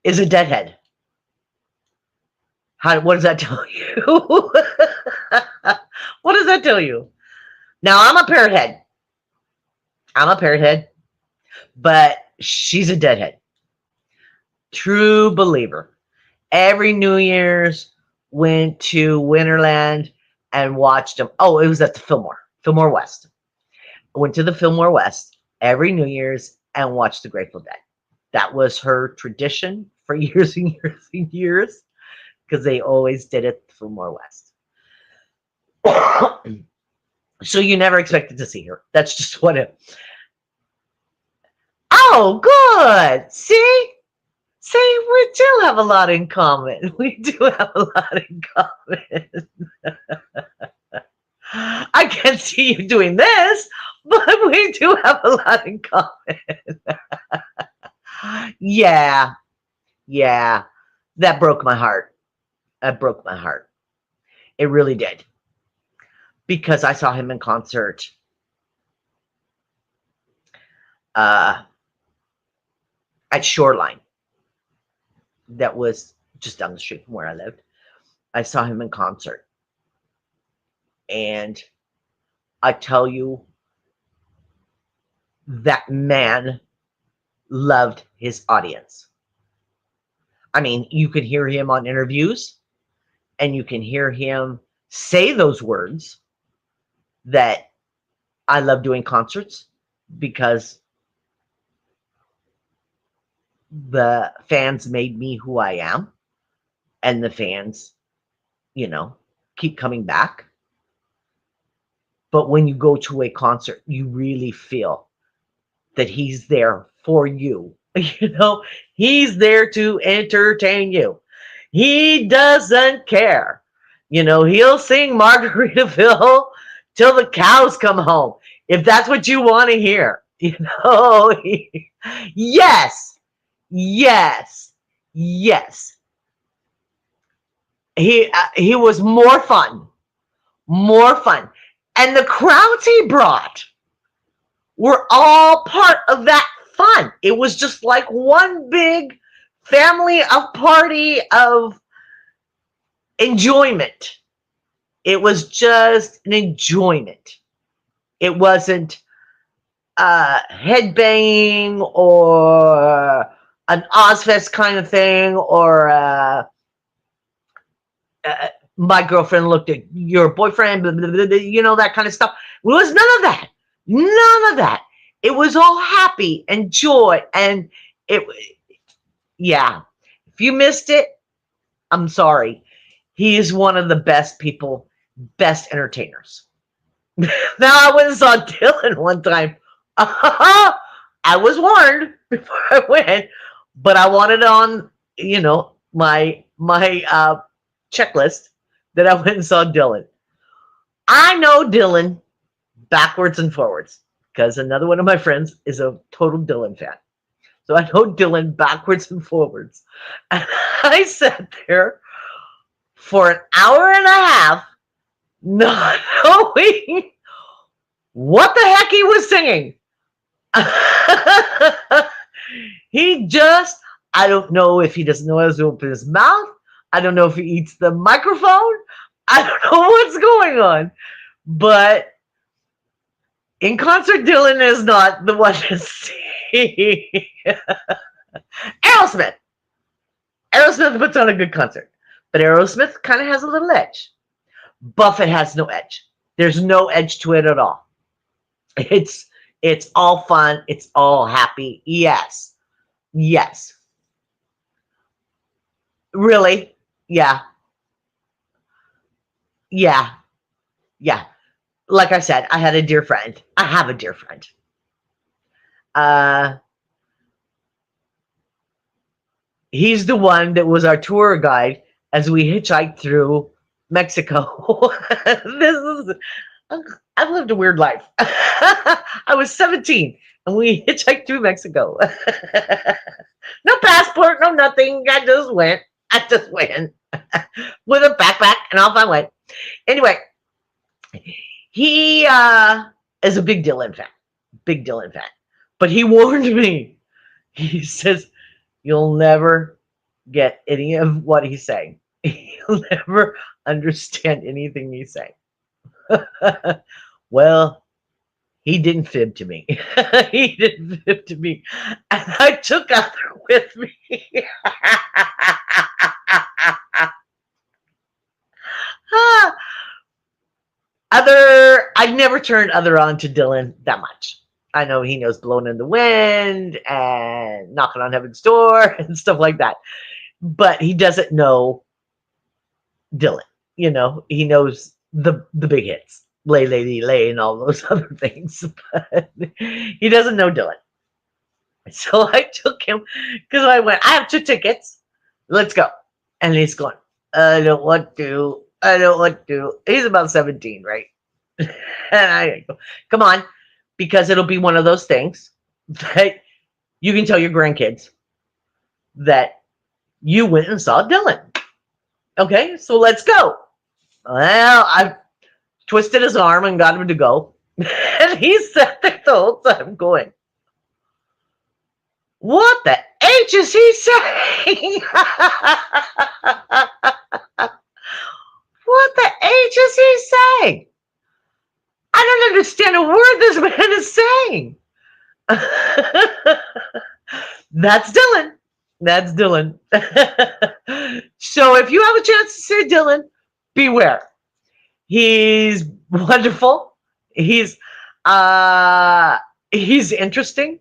is a deadhead. What does that tell you? What does that tell you? Now, I'm a parrot head, but she's a deadhead. True believer. Every New Year's went to Winterland and watched them. Oh, it was at the Fillmore West. Went to the Fillmore West every New Year's and watched the Grateful Dead. That was her tradition for years and years and years, because they always did it at the Fillmore West. So you never expected to see her. That's just what it. Oh, good. See? See, we do have a lot in common. We do have a lot in common. I can't see you doing this, but we do have a lot in common. Yeah, yeah. That broke my heart. That broke my heart. It really did. Because I saw him in concert uh, at Shoreline. That was just down the street from where I lived. I saw him in concert. And I tell you, that man loved his audience. I mean, you can hear him on interviews and you can hear him say those words that I love doing concerts because the fans made me who I am, and the fans, keep coming back. But when you go to a concert, you really feel that he's there for you. He's there to entertain you. He doesn't care. He'll sing Margaritaville till the cows come home. If that's what you want to hear, yes, yes, yes. He was more fun. And the crowds he brought were all part of that fun. It was just like one big family of party of enjoyment. It was just an enjoyment. It wasn't headbanging or an Ozfest kind of thing, or my girlfriend looked at your boyfriend, that kind of stuff. It was none of that. None of that. It was all happy and joy. And yeah. If you missed it, I'm sorry. He is one of the best people, best entertainers. Now, I went and saw Dylan one time. I was warned before I went, but I wanted on, my checklist that I went and saw Dylan. I know Dylan backwards and forwards because another one of my friends is a total Dylan fan. So I know Dylan backwards and forwards. And I sat there for an hour and a half not knowing what the heck he was singing. I don't know if he doesn't know how to open his mouth. I don't know if he eats the microphone. I don't know what's going on. But in concert, Dylan is not the one to see. Aerosmith. Aerosmith puts on a good concert. But Aerosmith kind of has a little edge. Buffett has no edge. There's no edge to it at all. It's all fun. It's all happy. Yes. Yes. Really? Yeah. Yeah. Yeah. Like I said, I had a dear friend. I have a dear friend. He's the one that was our tour guide as we hitchhiked through Mexico. I've lived a weird life. I was 17 and we hitchhiked through Mexico. No passport, no nothing. I just went with a backpack and off I went. Anyway, he is a big Dylan fan. But he warned me. He says, you'll never get any of what he's saying. You'll never understand anything he's saying. Well, he didn't fib to me. He didn't fib to me. And I took Other with me. I never turned Other on to Dylan that much. I know he knows Blowing in the Wind and Knocking on Heaven's Door and stuff like that. But he doesn't know Dylan. He knows the big hits, Lay Lady Lay and all those other things. But he doesn't know Dylan. So I took him because I went, I have 2 tickets. Let's go. And he's going, I don't want to. I don't want to. He's about 17, right? And I go, come on, because it'll be one of those things that you can tell your grandkids that you went and saw Dylan. Okay, so let's go. Well, I twisted his arm and got him to go. And he sat there the whole time going, what the H is he saying? What the H is he saying? I don't understand a word this man is saying. That's Dylan. That's Dylan. So if you have a chance to see Dylan, beware. He's wonderful. He's interesting.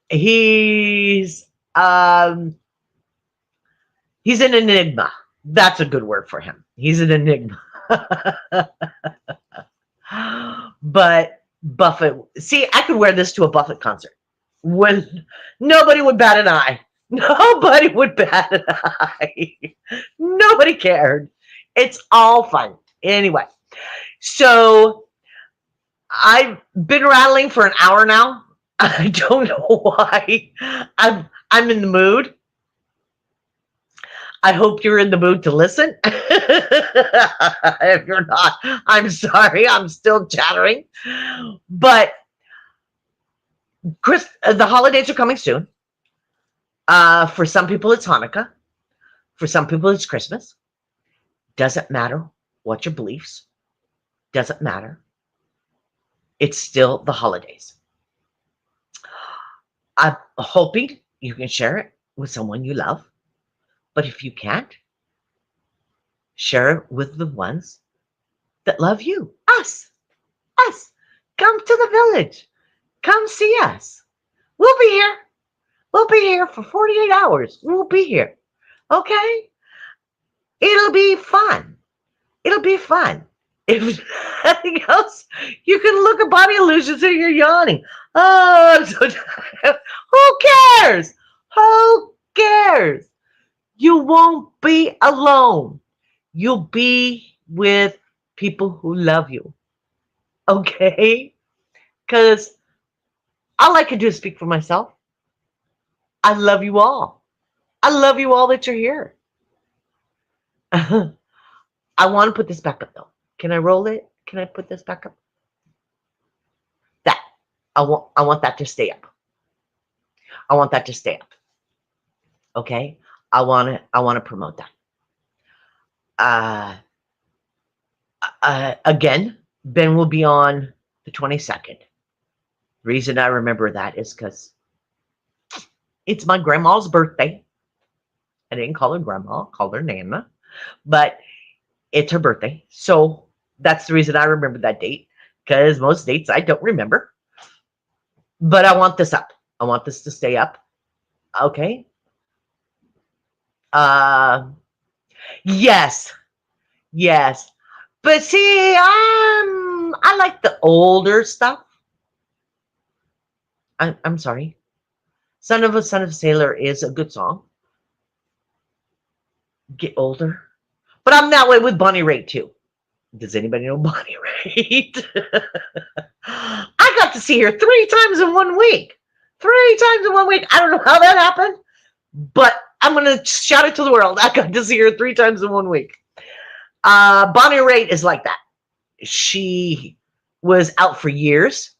He's an enigma. That's a good word for him. He's an enigma. But Buffett, see, I could wear this to a Buffett concert when nobody would bat an eye. Nobody would bat an eye. Nobody cared. It's all fun. Anyway, so I've been rattling for an hour now. I don't know why. I'm in the mood. I hope you're in the mood to listen. If you're not, I'm sorry. I'm still chattering. But the holidays are coming soon. For some people, it's Hanukkah. For some people, it's Christmas. Doesn't matter what your beliefs. Doesn't matter. It's still the holidays. I'm hoping you can share it with someone you love. But if you can't, share it with the ones that love you. Us. Come to the village. Come see us. We'll be here. We'll be here for 48 hours. We'll be here. Okay? It'll be fun. It'll be fun. If nothing else, you can look at Body Illusions and you're yawning. Oh, I'm so tired. Who cares? Who cares? You won't be alone. You'll be with people who love you. Okay? Because all I can do is speak for myself. I love you all. I love you all that you're here. I want to put this back up though. Can I roll it? Can I put this back up? That. I want that to stay up. I want that to stay up. Okay? I want to promote that. Again, Ben will be on the 22nd. Reason I remember that is because it's my grandma's birthday. I didn't call her grandma, I called her Nana, but it's her birthday. So that's the reason I remember that date, because most dates I don't remember. But I want this up. I want this to stay up. Okay. Yes. But see, I like the older stuff. I'm sorry. Son of a Sailor is a good song. Get older. But I'm that way with Bonnie Raitt too. Does anybody know Bonnie Raitt? I got to see her 3 times in 1 week. 3 times in 1 week. I don't know how that happened, but I'm going to shout it to the world. I got to see her 3 times in 1 week. Bonnie Raitt is like that. She was out for years.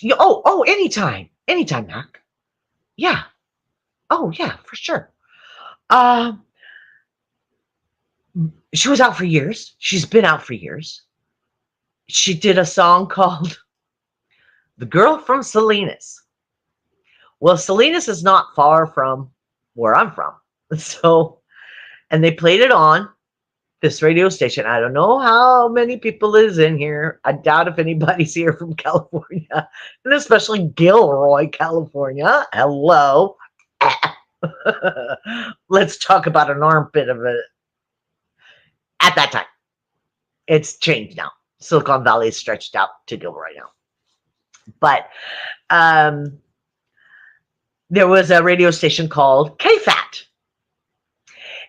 Anytime, Mac. Yeah. Oh, yeah, for sure. She was out for years. She's been out for years. She did a song called The Girl from Salinas. Well, Salinas is not far from where I'm from. So, and they played it on this radio station. I don't know how many people is in here. I doubt if anybody's here from California, and especially Gilroy, California. Hello. Let's talk about an armpit of it at that time. It's changed now. Silicon Valley is stretched out to Gilroy now. But um, there was a radio station called KFAT,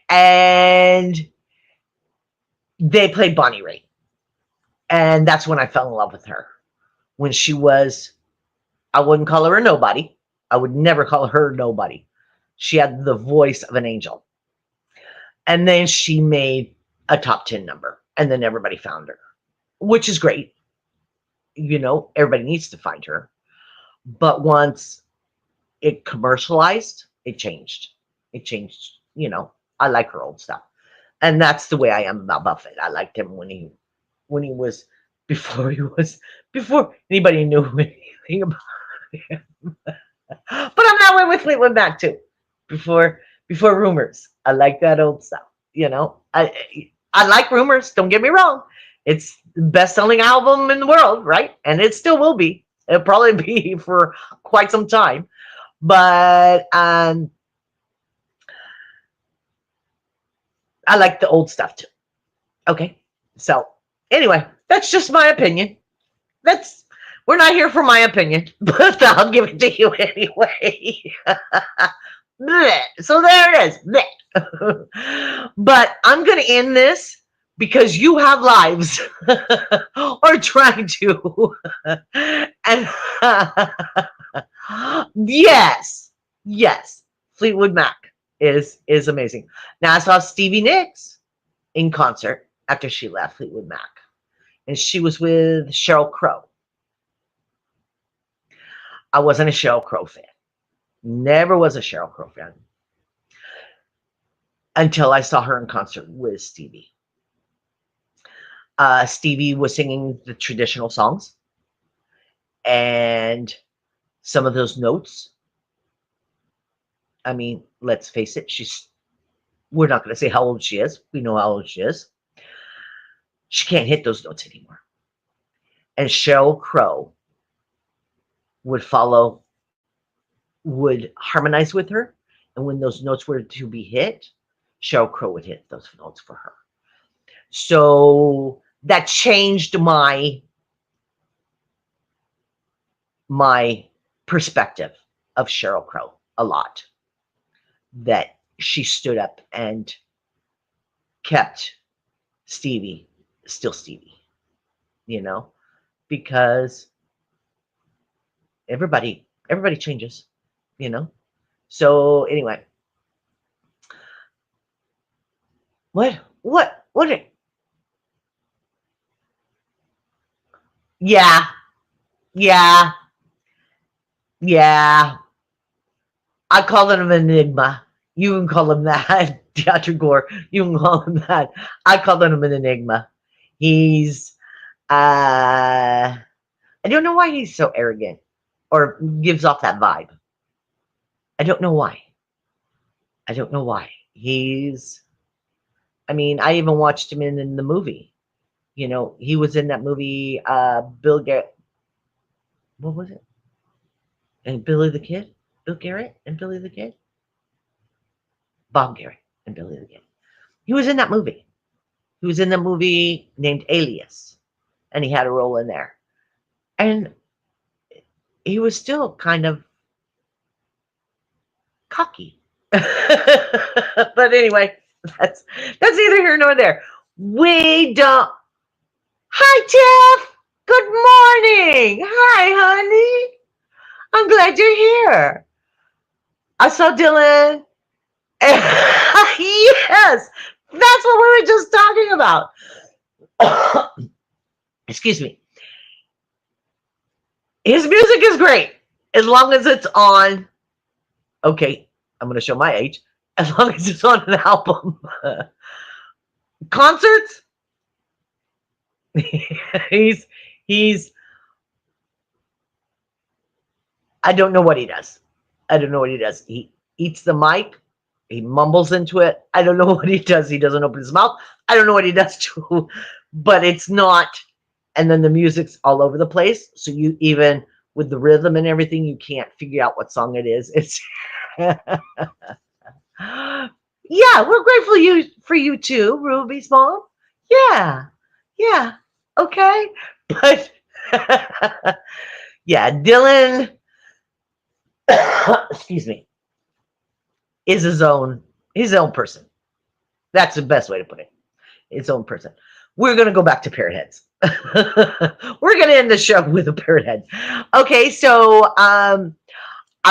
and they played Bonnie Raitt. And that's when I fell in love with her. When she was, I wouldn't call her a nobody. I would never call her nobody. She had the voice of an angel. And then she made a top 10 number. And then everybody found her, which is great. You know, everybody needs to find her. But once it commercialized, it changed. It changed, you know. I like her old stuff. And that's the way I am about Buffett. I liked him when he was before anybody knew anything about him. But I'm that way with Fleetwood Mac too. Before Rumors. I like that old stuff. You know, I like Rumors. Don't get me wrong. It's the best-selling album in the world, right? And it still will be. It'll probably be for quite some time. But I like the old stuff too. Okay. So anyway, that's just my opinion. We're not here for my opinion, but I'll give it to you anyway. So there it is. But I'm going to end this because you have lives or trying to. And yes, Fleetwood Mac is amazing. Now I saw Stevie Nicks in concert after she left Fleetwood Mac, and she was with Sheryl Crow. I wasn't a Sheryl Crow fan. Never was a Sheryl Crow fan until I saw her in concert with Stevie. Stevie was singing the traditional songs, and some of those notes, I mean, let's face it, we're not going to say how old she is. We know how old she is. She can't hit those notes anymore. And Sheryl Crow would harmonize with her. And when those notes were to be hit, Sheryl Crow would hit those notes for her. So that changed my perspective of Sheryl Crow a lot. That she stood up and kept Stevie still Stevie, you know, because everybody changes, you know. So anyway, what? Yeah. I call him an enigma. You can call him that. Dr. Gore, you can call him that. I call him an enigma. He's, I don't know why he's so arrogant or gives off that vibe. I don't know why. I mean, I even watched him in the movie. You know, he was in that movie, Bill Garrett. What was it? And Billy the Kid? Bill Garrett and Billy the Kid? Bob Garrett and Billy the Kid. He was in that movie. He was in the movie named Alias. And he had a role in there. And he was still kind of cocky. But anyway, that's neither here nor there. We don't. Hi, Tiff. Good morning. Hi, honey. I'm glad you're here. I saw Dylan. Yes, that's what we were just talking about. Excuse me. His music is great as long as it's on. Okay, I'm going to show my age. As long as it's on an album. Concerts. he's. I don't know what he does. He eats the mic. He mumbles into it. I don't know what he does. He doesn't open his mouth. I don't know what he does too. But it's not. And then the music's all over the place. So you even with the rhythm and everything, you can't figure out what song it is. It's Yeah, we're grateful for you too, Ruby's mom. Yeah, yeah, okay. But yeah, Dylan, excuse me, is his own person. That's the best way to put it. His own person. We're gonna go back to parrot heads. We're gonna end the show with a parrot head. Okay, so I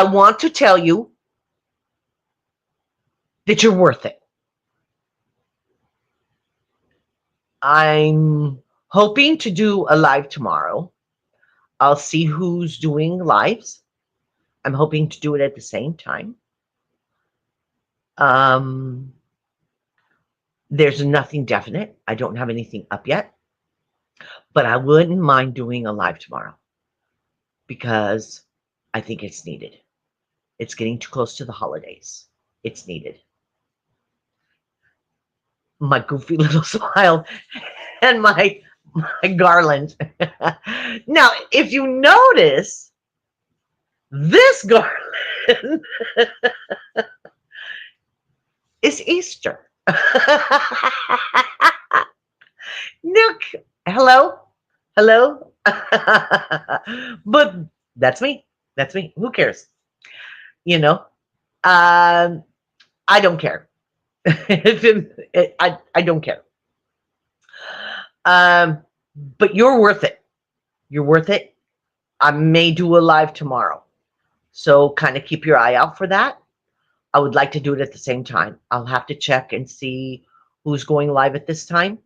want to tell you that you're worth it. I'm hoping to do a live tomorrow. I'll see who's doing lives. I'm hoping to do it at the same time. Um, there's nothing definite. I don't have anything up yet, but I wouldn't mind doing a live tomorrow because I think it's needed. It's getting too close to the holidays. It's needed. My goofy little smile and my garland. Now, if you notice, this garland is Easter. Nook, hello, hello. But that's me. That's me. Who cares? You know, um, I don't care. I don't care. Um, but you're worth it. You're worth it. I may do a live tomorrow. So kind of keep your eye out for that. I would like to do it at the same time. I'll have to check and see who's going live at this time.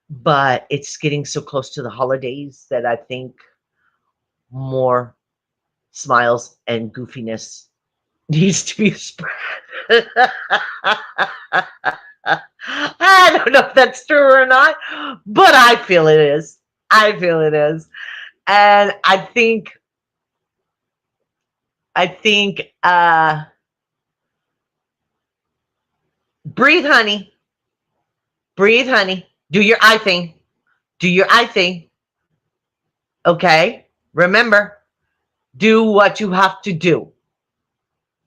But it's getting so close to the holidays that I think more smiles and goofiness needs to be spread. I don't know if that's true or not, but I feel it is. I feel it is. And I think breathe, honey. Breathe, honey. Do your eye thing. Do your eye thing. Okay? Remember, do what you have to do.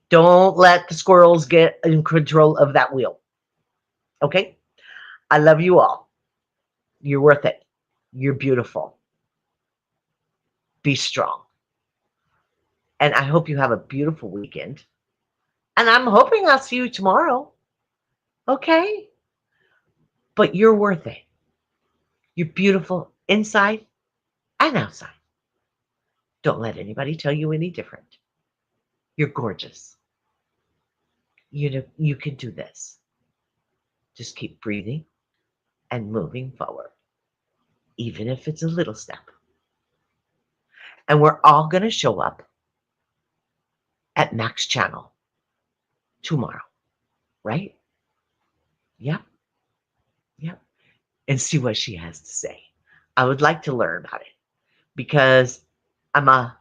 Don't let the squirrels get in control of that wheel. Okay? I love you all. You're worth it. You're beautiful. Be strong. And I hope you have a beautiful weekend. And I'm hoping I'll see you tomorrow. Okay? But you're worth it. You're beautiful inside and outside. Don't let anybody tell you any different. You're gorgeous. You can do this. Just keep breathing and moving forward, even if it's a little step. And we're all going to show up at Mac's channel tomorrow, right? Yep, yep. And see what she has to say. I would like to learn about it because I'm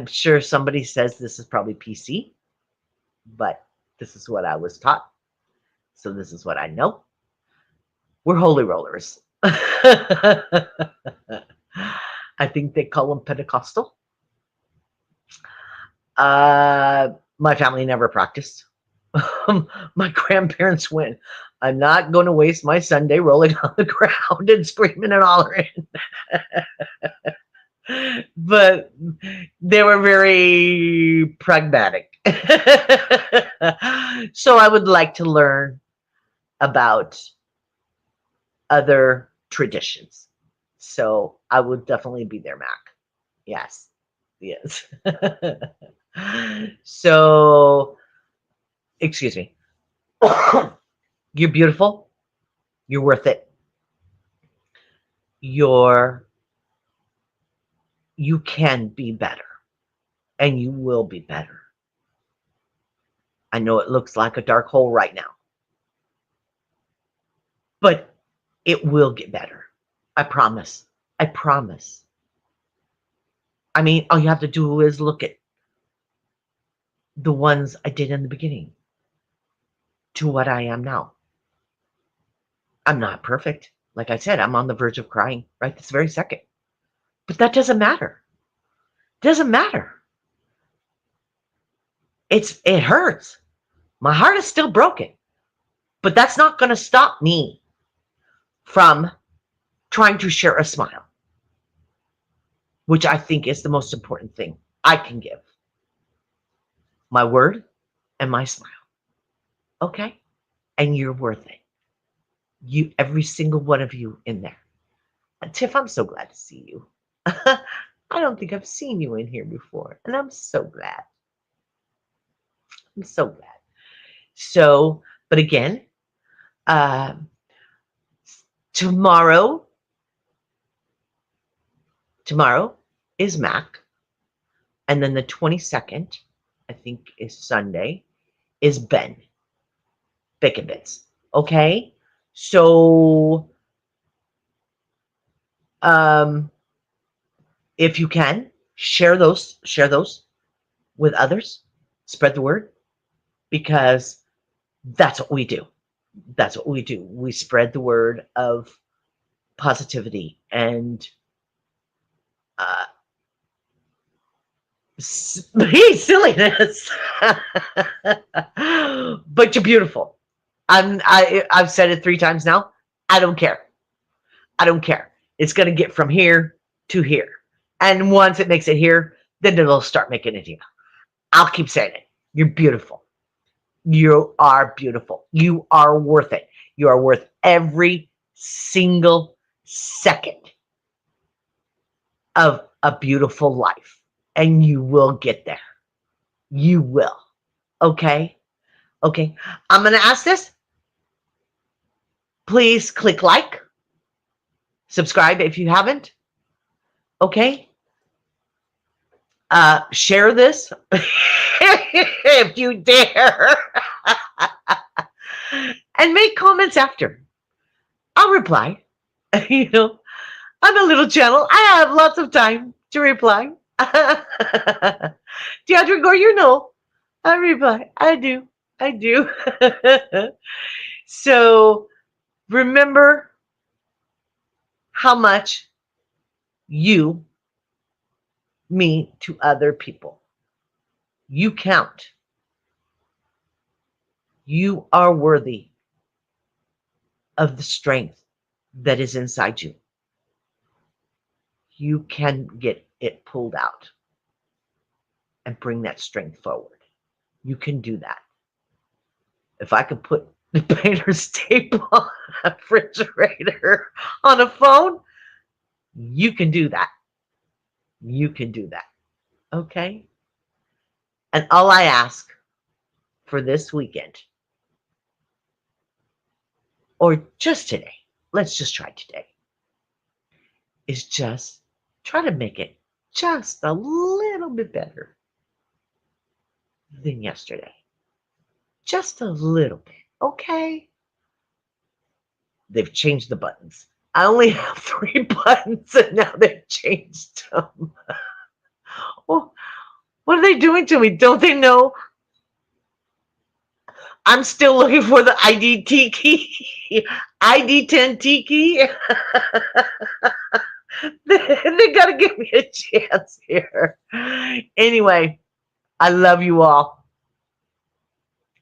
sure somebody says this is probably PC, but this is what I was taught. So this is what I know. We're holy rollers. I think they call them Pentecostal. My family never practiced. My grandparents went, I'm not going to waste my Sunday rolling on the ground and screaming and hollering. But they were very pragmatic. So I would like to learn about other traditions. So I would definitely be there, Mac. Yes. Yes. So, excuse me. You're beautiful. You're worth it. You can be better. And you will be better. I know it looks like a dark hole right now. But it will get better. I promise. I promise. I mean, all you have to do is look at the ones I did in the beginning to what I am now. I'm not perfect. Like I said, I'm on the verge of crying right this very second. But that doesn't matter. Doesn't matter. it hurts. My heart is still broken, but that's not going to stop me from trying to share a smile, which I think is the most important thing I can give. My word and my smile. Okay? And you're worth it. You, every single one of you in there. And Tiff, I'm so glad to see you. I don't think I've seen you in here before, and I'm so glad. I'm so glad. So, but again, uh, tomorrow is Mac, and then the 22nd, I think is Sunday, is Ben Bits. Okay? So if you can, share those with others, spread the word, because that's what we do. That's what we do. We spread the word of positivity and silliness. But you're beautiful. I've said it 3 times now. I don't care. I don't care. It's going to get from here to here. And once it makes it here, then it'll start making it here. I'll keep saying it. You're beautiful. You are beautiful. You are worth it. You are worth every single second of a beautiful life. And you will get there. You will. Okay? Okay. I'm going to ask this. Please click like. Subscribe if you haven't. Okay? Share this if you dare. And make comments after. I'll reply. You know, I'm a little channel. I have lots of time to reply. Deandra Gore, you know, I reply. I do. I do. So remember how much you mean to other people. You count. You are worthy of the strength that is inside you. You can get it pulled out and bring that strength forward. You can do that. If I could put the painter's tape on a refrigerator on a phone, you can do that. You can do that. Okay? And all I ask for this weekend, or just today, let's just try today, is just try to make it just a little bit better than yesterday. Just a little bit, okay? They've changed the buttons. I only have 3 buttons, and now they've changed them. Well, what are they doing to me? Don't they know? I'm still looking for the ID10 key. ID10 key. They got to give me a chance here. Anyway, I love you all.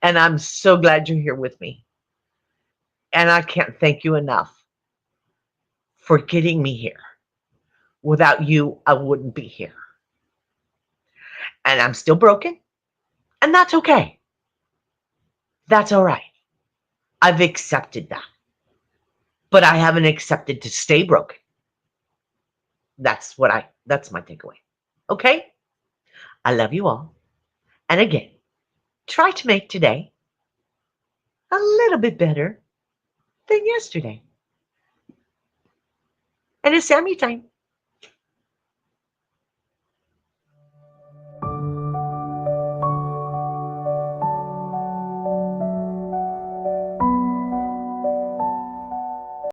And I'm so glad you're here with me. And I can't thank you enough for getting me here. Without you, I wouldn't be here. And I'm still broken. And that's okay. That's all right. I've accepted that. But I haven't accepted to stay broken. That's my takeaway. Okay? I love you all. And again, try to make today a little bit better than yesterday. And it's Sammy time.